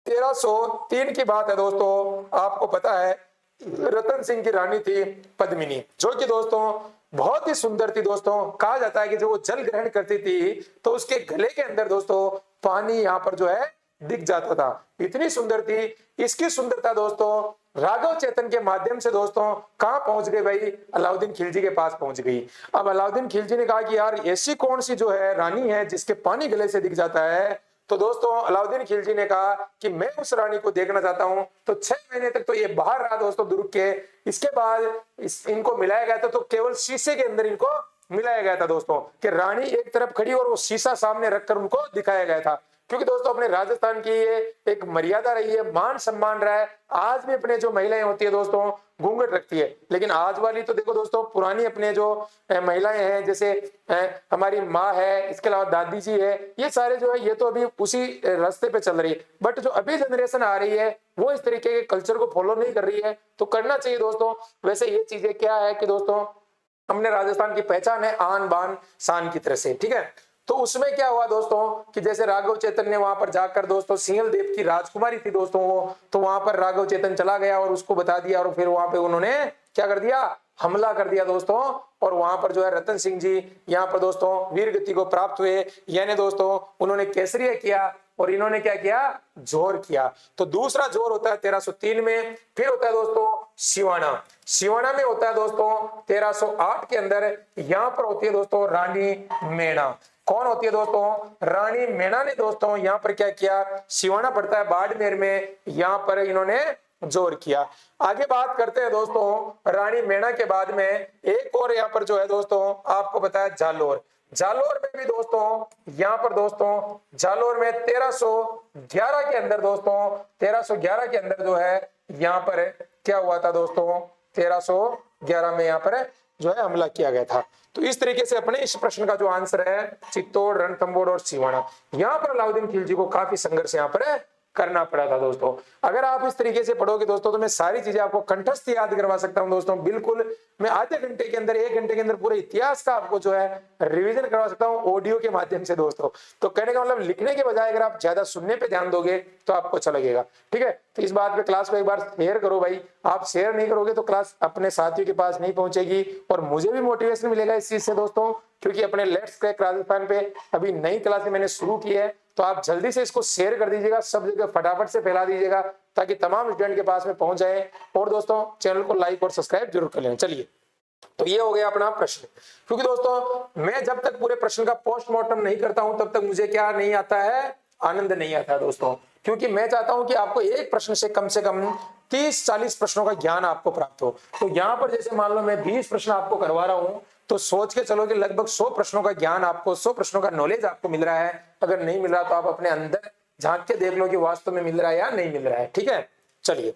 1303 की बात है दोस्तों। आपको पता है रतन सिंह की रानी थी पद्मिनी, जो कि दोस्तों बहुत ही सुंदर थी दोस्तों। कहा जाता है कि जब वो जल ग्रहण करती थी तो उसके गले के अंदर दोस्तों पानी यहाँ पर जो है दिख जाता था, इतनी सुंदर थी। इसकी सुंदरता दोस्तों राघव चेतन के माध्यम से दोस्तों कहां पहुंच गई भाई अलाउद्दीन खिलजी के पास पहुंच गई। अब अलाउद्दीन खिलजी ने कहा कि यार ऐसी कौन सी जो है रानी है जिसके पानी गले से दिख जाता है। तो दोस्तों अलाउद्दीन खिलजी ने कहा कि मैं उस रानी को देखना चाहता हूं। तो 6 महीने तक तो ये बाहर रहा दोस्तों दुर्ग के। इसके बाद इनको मिलाया गया था, तो केवल शीशे के अंदर इनको मिलाया गया था दोस्तों, कि रानी एक तरफ खड़ी और वो शीशा सामने रखकर उनको दिखाया गया था। क्योंकि दोस्तों अपने राजस्थान की ये एक मर्यादा रही है, मान सम्मान रहा है। आज भी अपने जो महिलाएं होती है दोस्तों घूंघट रखती है, लेकिन आज वाली तो देखो दोस्तों पुरानी अपने जो महिलाएं हैं जैसे हमारी माँ है, इसके अलावा दादी जी है, ये सारे जो है ये तो अभी उसी रास्ते पे चल रही है। बट जो अभी जनरेशन आ रही है वो इस तरीके के कल्चर को फॉलो नहीं कर रही है, तो करना चाहिए दोस्तों। वैसे ये चीजें क्या है कि दोस्तों हमने राजस्थान की पहचान है आन बान शान की तरह से, ठीक है। तो उसमें क्या हुआ दोस्तों कि जैसे राघव चेतन ने वहां पर जाकर दोस्तों सिंहल देव की राजकुमारी थी दोस्तों वो, तो वहां पर राघव चेतन चला गया और उसको बता दिया, और फिर वहां पे उन्होंने क्या कर दिया हमला कर दिया दोस्तों। और वहां पर जो है रतन सिंह जी यहाँ पर दोस्तों वीर गति को प्राप्त हुए, यानी दोस्तों उन्होंने केसरिया किया और इन्होंने क्या किया जोर किया। तो दूसरा जोर होता है 1303 में। फिर होता है दोस्तों सिवाना, सिवाना में होता है दोस्तों 1308 के अंदर। यहाँ पर होती है दोस्तों रानी मेणा। कौन होती है दोस्तों रानी मेणा ने दोस्तों यहाँ पर क्या किया, सिवाना पड़ता है बाड़मेर में, यहाँ पर इन्होंने जोर किया। आगे बात करते हैं दोस्तों रानी मेणा के बाद में एक और यहाँ पर जो है दोस्तों आपको बताया जालोर। जालोर में भी दोस्तों यहाँ पर दोस्तों जालोर में 1311 के अंदर दोस्तों 1311 के अंदर जो है यहाँ पर क्या हुआ था दोस्तों 1311 में यहाँ पर जो है हमला किया गया था। तो इस तरीके से अपने इस प्रश्न का जो आंसर है चित्तौड़, रणथंभौर और सिवाना। यहाँ पर अलाउद्दीन खिलजी को काफी संघर्ष यहाँ पर करना पड़ा था दोस्तों। अगर आप इस तरीके से पढ़ोगे दोस्तों तो मैं सारी चीजें आपको कंठस्थ याद करवा सकता हूं दोस्तों। बिल्कुल मैं आधे घंटे के अंदर 1 घंटे के अंदर पूरे इतिहास का आपको जो है रिवीजन करवा सकता हूं ऑडियो के माध्यम से दोस्तों। तो कहने का मतलब लिखने के बजाय अगर आप ज्यादा सुनने पे ध्यान दोगे तो आपको अच्छा लगेगा, ठीक है। तो इस बात पे क्लास को एक बार शेयर करो भाई, आप शेयर नहीं करोगे तो क्लास अपने साथियों के पास नहीं पहुंचेगी और मुझे भी मोटिवेशन मिलेगा इस चीज से दोस्तों। क्योंकि अपने लेट्स क्रैक राजस्थान पे अभी नई क्लासें मैंने शुरू की है, तो आप जल्दी से इसको शेयर कर दीजिएगा, सब जगह फटाफट से फैला दीजिएगा ताकि तमाम स्टूडेंट के पास में पहुंच जाए। और दोस्तों चैनल को लाइक और सब्सक्राइब जरूर कर लेना। चलिए तो ये हो गया अपना प्रश्न। क्योंकि दोस्तों मैं जब तक पूरे प्रश्न का पोस्टमार्टम नहीं करता हूं तब तक मुझे क्या नहीं आता है, आनंद नहीं आता है दोस्तों। क्योंकि मैं चाहता हूं कि आपको एक प्रश्न से कम 30-40 प्रश्नों का ज्ञान आपको प्राप्त हो। तो यहाँ पर जैसे मान लो मैं 20 प्रश्न आपको करवा रहा हूं, तो सोच के चलो कि लगभग 100 प्रश्नों का ज्ञान आपको, 100 प्रश्नों का नॉलेज आपको मिल रहा है। अगर नहीं मिल रहा तो आप अपने अंदर झांक के देख लो कि वास्तव में मिल रहा है या नहीं मिल रहा है। ठीक है, चलिए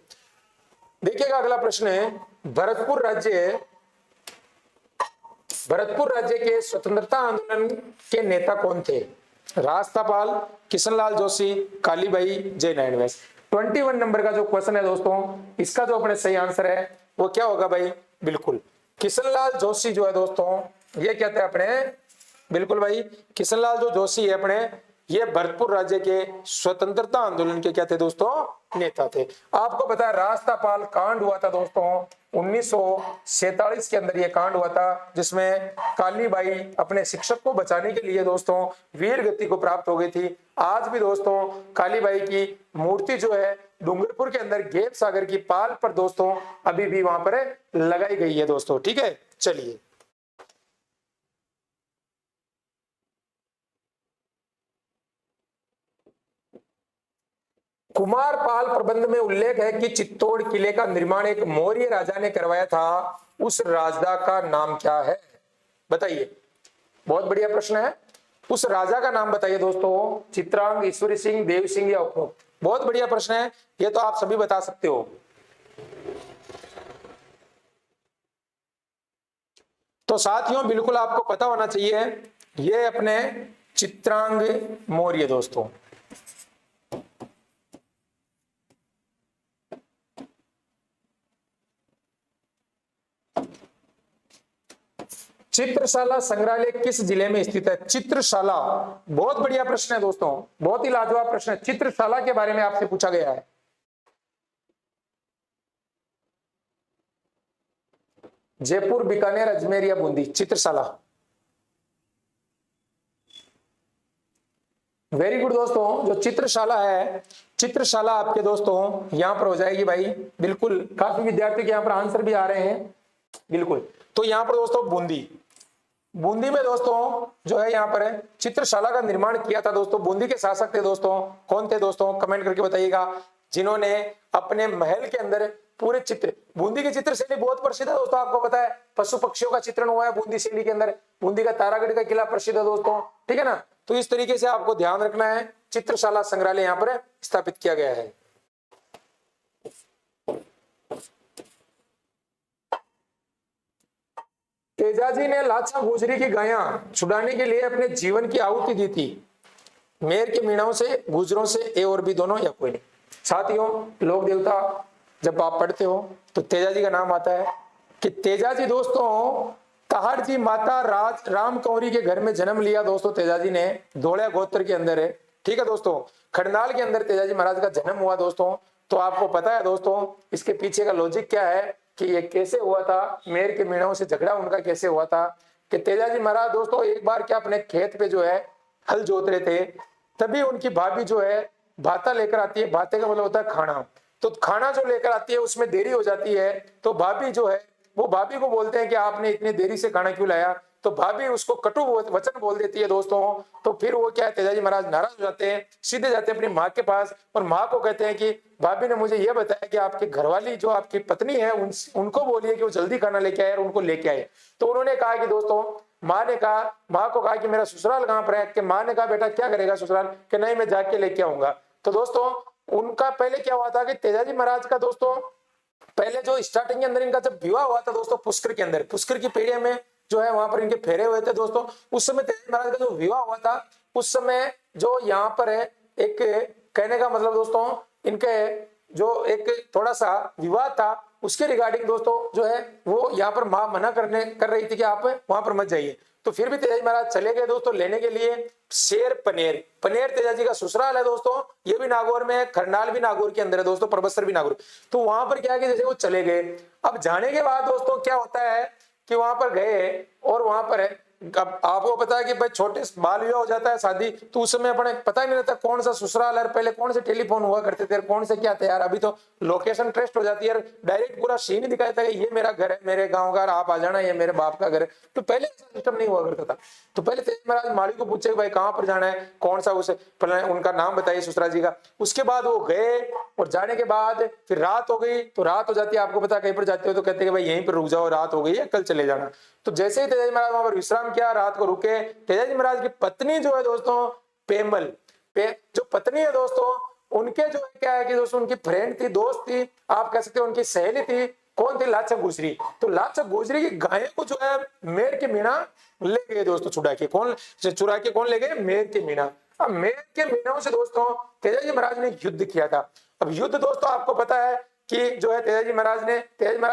देखिएगा अगला प्रश्न है, भरतपुर राज्य के स्वतंत्रता आंदोलन के नेता कौन थे? राजपाल, किशनलाल जोशी, कालीबाई, जय नारायण व्यास। 21 नंबर का जो क्वेश्चन है दोस्तों, इसका जो अपने सही आंसर है वो क्या होगा भाई? बिल्कुल किशनलाल जोशी जो है दोस्तों, ये कहते हैं अपने, बिल्कुल भाई किशनलाल जो जोशी है अपने, ये भरतपुर राज्य के स्वतंत्रता आंदोलन के क्या थे दोस्तों? नेता थे। आपको पता है राजपाल कांड हुआ था दोस्तों 1947 के अंदर, ये कांड हुआ था जिसमें कालीबाई अपने शिक्षक को बचाने के लिए दोस्तों वीर गति को प्राप्त हो गई थी। आज भी दोस्तों कालीबाई की मूर्ति जो है डूंगरपुर के अंदर गेप सागर की पाल पर दोस्तों अभी भी वहां पर लगाई गई है दोस्तों। ठीक है, चलिए कुमारपाल प्रबंध में उल्लेख है कि चित्तौड़ किले का निर्माण एक मौर्य राजा ने करवाया था, उस राजा का नाम क्या है? बताइए, बहुत बढ़िया प्रश्न है। उस राजा का नाम बताइए दोस्तों। चित्रांग, ईश्वरी सिंह, देव सिंह या उपरोक्त? बहुत बढ़िया प्रश्न है, ये तो आप सभी बता सकते हो। तो साथियों बिल्कुल आपको पता होना चाहिए, ये अपने चित्रांग मौर्य दोस्तों। चित्रशाला संग्रहालय किस जिले में स्थित है? चित्रशाला, बहुत बढ़िया प्रश्न है दोस्तों, बहुत ही लाजवाब प्रश्न है। चित्रशाला के बारे में आपसे पूछा गया है। जयपुर, बीकानेर, अजमेर या बूंदी? चित्रशाला। वेरी गुड दोस्तों, जो चित्रशाला है, चित्रशाला आपके दोस्तों यहां पर हो जाएगी भाई। बिल्कुल, काफी विद्यार्थी के यहाँ पर आंसर भी आ रहे हैं। बिल्कुल, तो यहाँ पर दोस्तों बूंदी में दोस्तों जो है यहाँ पर चित्रशाला का निर्माण किया था दोस्तों। बूंदी के शासक थे दोस्तों, कौन थे दोस्तों? कमेंट करके बताइएगा। जिन्होंने अपने महल के अंदर पूरे चित्र, बूंदी की चित्र शैली बहुत प्रसिद्ध है दोस्तों। आपको पता है पशु पक्षियों का चित्रण हुआ है बूंदी शैली के अंदर। बूंदी का तारागढ़ का किला प्रसिद्ध है दोस्तों। ठीक है ना, तो इस तरीके से आपको ध्यान रखना है। चित्रशाला संग्रहालय यहाँ पर स्थापित किया गया है। तेजाजी ने लाचा गुजरी की गायें छुड़ाने के लिए अपने जीवन की आहुति दी थी। मेर के मीणाओं से, गुजरों से, ए और बी दोनों या कोई नहीं? साथियों लोक देवता जब आप पढ़ते हो तो तेजाजी का नाम आता है कि तेजाजी दोस्तों ताहड़ जी माता राम कंवरी के घर में जन्म लिया दोस्तों। तेजाजी ने धोलिया गोत्र के अंदर है। ठीक है दोस्तों, खड़नाल के अंदर तेजाजी महाराज का जन्म हुआ दोस्तों। तो आपको पता है दोस्तों इसके पीछे का लॉजिक क्या है कि ये कैसे हुआ था, मेर के मीणाओं से झगड़ा उनका कैसे हुआ था। कि तेजाजी महाराज दोस्तों एक बार क्या अपने खेत पे जो है हल जोत रहे थे, तभी उनकी भाभी जो है भाता लेकर आती है। भाते का मतलब होता है खाना। तो खाना जो लेकर आती है उसमें देरी हो जाती है, तो भाभी जो है वो भाभी को बोलते हैं कि आपने इतनी देरी से खाना क्यों लाया? तो भाभी उसको कटु वचन बोल देती है दोस्तों। तो फिर वो क्या है, तेजाजी महाराज नाराज हो जाते हैं, सीधे जाते हैं अपनी माँ के पास और माँ को कहते हैं कि भाभी ने मुझे ये बताया कि आपके घरवाली जो आपकी पत्नी है उनको बोलिए कि वो जल्दी खाना लेके आए और उनको लेके आए। तो उन्होंने कहा कि दोस्तों माँ को कहा कि मेरा ससुराल कहाँ पर है? कि माँ ने कहा बेटा क्या करेगा ससुराल? कि नहीं मैं जाके लेके आऊंगा। तो दोस्तों उनका पहले क्या हुआ था कि तेजाजी महाराज का दोस्तों पहले जो स्टार्टिंग के अंदर इनका जब विवाह हुआ था दोस्तों पुष्कर के अंदर, पुष्कर की पेड़िया में जो है वहां पर इनके फेरे हुए थे दोस्तों। उस समय तेजाजी महाराज का जो विवाह हुआ था उस समय जो यहाँ पर है एक कहने का मतलब दोस्तों इनके जो एक थोड़ा सा विवाद था उसके रिगार्डिंग दोस्तों जो है वो यहाँ पर माँ मना कर रही थी कि आप वहां पर मत जाइए। तो फिर भी तेजाजी महाराज चले गए दोस्तों लेने के लिए। शेर पनेर तेजाजी का ससुराल है दोस्तों, ये भी नागौर में है। खरनाल भी नागौर के अंदर है दोस्तों, परबत्सर भी नागौर। तो वहां पर क्या है कि जैसे वो चले गए, अब जाने के बाद दोस्तों क्या होता है कि वहां पर गए और वहां पर अब आपको पता है कि भाई छोटे बाल विवाह हो जाता है शादी, तो उस समय अपने पता ही नहीं रहता कौन सा ससुराल है, पहले कौन से टेलीफोन हुआ करते थे, कौन से क्या थे यार। अभी तो लोकेशन ट्रेस्ट हो जाती है, डायरेक्ट पूरा सीन ही दिखाया था कि ये मेरा घर है, मेरे गांव का, आप आ जाना, ये मेरे बाप का घर है। तो पहले ऐसा सिस्टम नहीं हुआ करता था। तो पहले तेज महाराज माली को पूछे भाई कहाँ पर जाना है, कौन सा, उसे पहले उनका नाम बताइए ससुराल जी का। उसके बाद वो गए, और जाने के बाद फिर रात हो गई, तो रात हो जाती है, आपको पता कहीं पर जाते हो तो कहते हैं भाई यहीं पर रुक जाओ, रात हो गई है, कल चले जाना। तो जैसे ही तेजाजी महाराज वहां पर विश्राम किया, रात को रुके, तेजाजी महाराज की पत्नी जो है दोस्तों पेमल, जो पत्नी है दोस्तों, उनके जो है क्या है कि दोस्तों उनकी फ्रेंड थी, दोस्त थी, आप कह सकते हो उनकी सहेली थी। कौन थी? लाचक गुजरी। तो लाचक गुजरी की गाय को जो है मेर के मीणा ले गए दोस्तों, चुरा के कौन ले गए? मेर के मीणा। अब मेर के मीणों से दोस्तों तेजाजी महाराज ने युद्ध किया था। अब युद्ध दोस्तों आपको पता है कि जो है तेजाजी महाराज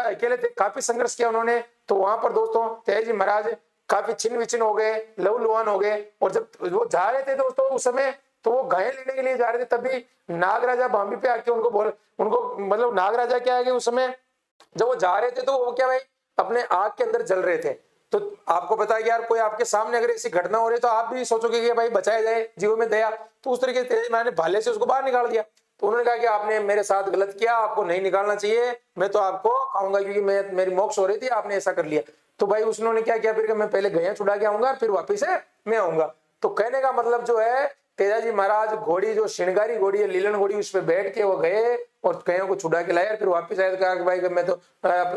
अकेले थे, काफी संघर्ष किया उन्होंने। तो वहां पर दोस्तों तेजाजी महाराज काफी छिन्न विचिन्न हो गए, लहूलुहान हो गए। और जब वो जा रहे थे दोस्तों उस समय, तो वो गाय लेने के लिए जा रहे थे, तभी नागराजा बांबी पे आके उनको मतलब नागराजा क्या है कि उस समय जब वो जा रहे थे तो वो क्या भाई अपने आग के अंदर जल रहे थे। तो आपको पता है कि यार कोई आपके सामने अगर ऐसी घटना हो रही है तो आप भी सोचोगे कि भाई बचाया जाए, जीव में दया। तो उस तरीके से मैंने भाले से उसको बाहर निकाल दिया। तो उन्होंने कहा कि आपने मेरे साथ गलत किया, आपको नहीं निकालना चाहिए, मैं तो आपको खाऊंगा क्योंकि मेरी मोक्ष हो रही थी, आपने ऐसा कर लिया। तो भाई उसने क्या किया फिर कि मैं पहले गया छुड़ा के आऊंगा, फिर वापिस है मैं आऊंगा। तो कहने का मतलब जो है तेजाजी महाराज घोड़ी, जो श्रृंगारी घोड़ी है, लीलन घोड़ी, उस पर बैठ के वो गए और कईयों को छुड़ा के लाए, फिर वापिस आए तो कहा कि भाई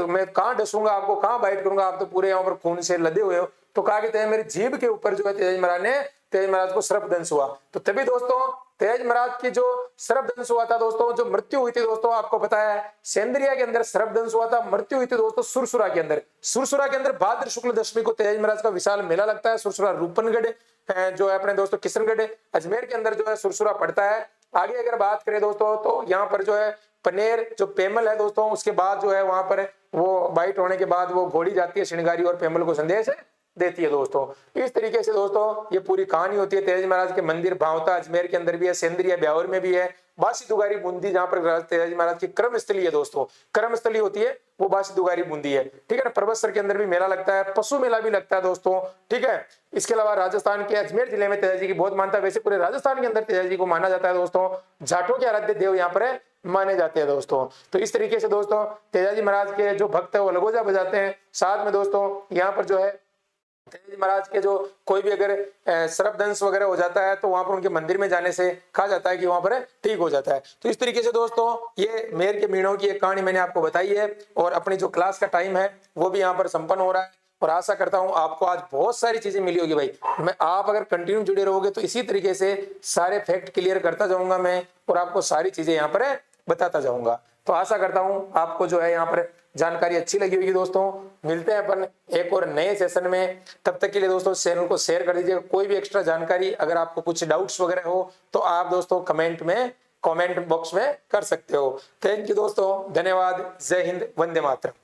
मैं कहाँ डसूंगा, आपको कहाँ बाइट करूंगा, आप तो पूरे यहाँ पर खून से लदे हुए हो। तो कहा कि मेरी जीभ के ऊपर जो है तेजाजी महाराज को सर्पदंश हुआ। तो तभी दोस्तों तेजाजी महाराज की जो सर्पदंश हुआ था दोस्तों, जो मृत्यु हुई थी दोस्तों, आपको पता है सेंद्रिया के अंदर सर्पदंश हुआ था, मृत्यु हुई थी दोस्तों सुरसुरा के अंदर। सुरसुरा के अंदर भाद्र शुक्ल दशमी को तेजाजी महाराज का विशाल मेला लगता है। सुरसुरा रूपनगढ़ जो है अपने दोस्तों किशनगढ़ अजमेर के अंदर जो है सुरसुरा पड़ता है। आगे अगर बात करें दोस्तों तो यहाँ पर जो है पनेर जो पेमल है दोस्तों, उसके बाद जो है वहां पर वो बाइट होने के बाद वो घोड़ी जाती है श्रृंगारी और पेमल को संदेश देती है दोस्तों। इस तरीके से दोस्तों ये पूरी कहानी होती है। तेजाजी महाराज के मंदिर भावता अजमेर के अंदर भी है, सेंद्रिया ब्यावर में भी है, बासी दुगारी बूंदी जहां पर तेजाजी महाराज की कर्मस्थली है दोस्तों, कर्मस्थली होती है वो बासी दुगारी बूंदी है, ठीक है ना। परबतसर के अंदर भी मेला लगता है, पशु मेला भी लगता है दोस्तों, ठीक है। इसके अलावा राजस्थान के अजमेर जिले में तेजाजी की बहुत मानता है। वैसे पूरे राजस्थान के अंदर तेजाजी को माना जाता है दोस्तों। जाटों के आराध्य देव यहाँ पर माने जाते हैं दोस्तों। तो इस तरीके से दोस्तों तेजाजी महाराज के जो भक्त है वो अलगोजा बजाते हैं। साथ में दोस्तों यहाँ पर जो है तेजाजी महाराज के जो कोई भी अगर सर्पदंश वगैरह हो जाता है तो वहां पर उनके मंदिर में जाने से कहा जाता है कि वहां पर ठीक हो जाता है। तो इस तरीके से दोस्तों ये मेर के मीणों की एक कहानी मैंने आपको बताई है, और अपनी जो क्लास का टाइम है वो भी यहाँ पर संपन्न हो रहा है। और आशा करता हूं आपको आज बहुत सारी चीजें मिली होगी भाई। आप अगर कंटिन्यू जुड़े रहोगे तो इसी तरीके से सारे फैक्ट क्लियर करता जाऊंगा मैं, और आपको सारी चीजें यहाँ पर बताता जाऊंगा। तो आशा करता हूं आपको जो है यहाँ पर जानकारी अच्छी लगी होगी दोस्तों। मिलते हैं अपन एक और नए सेशन में, तब तक के लिए दोस्तों चैनल को शेयर कर दीजिएगा। कोई भी एक्स्ट्रा जानकारी अगर आपको कुछ डाउट्स वगैरह हो तो आप दोस्तों कमेंट बॉक्स में कर सकते हो। थैंक यू दोस्तों, धन्यवाद, जय हिंद, वंदे मातरम।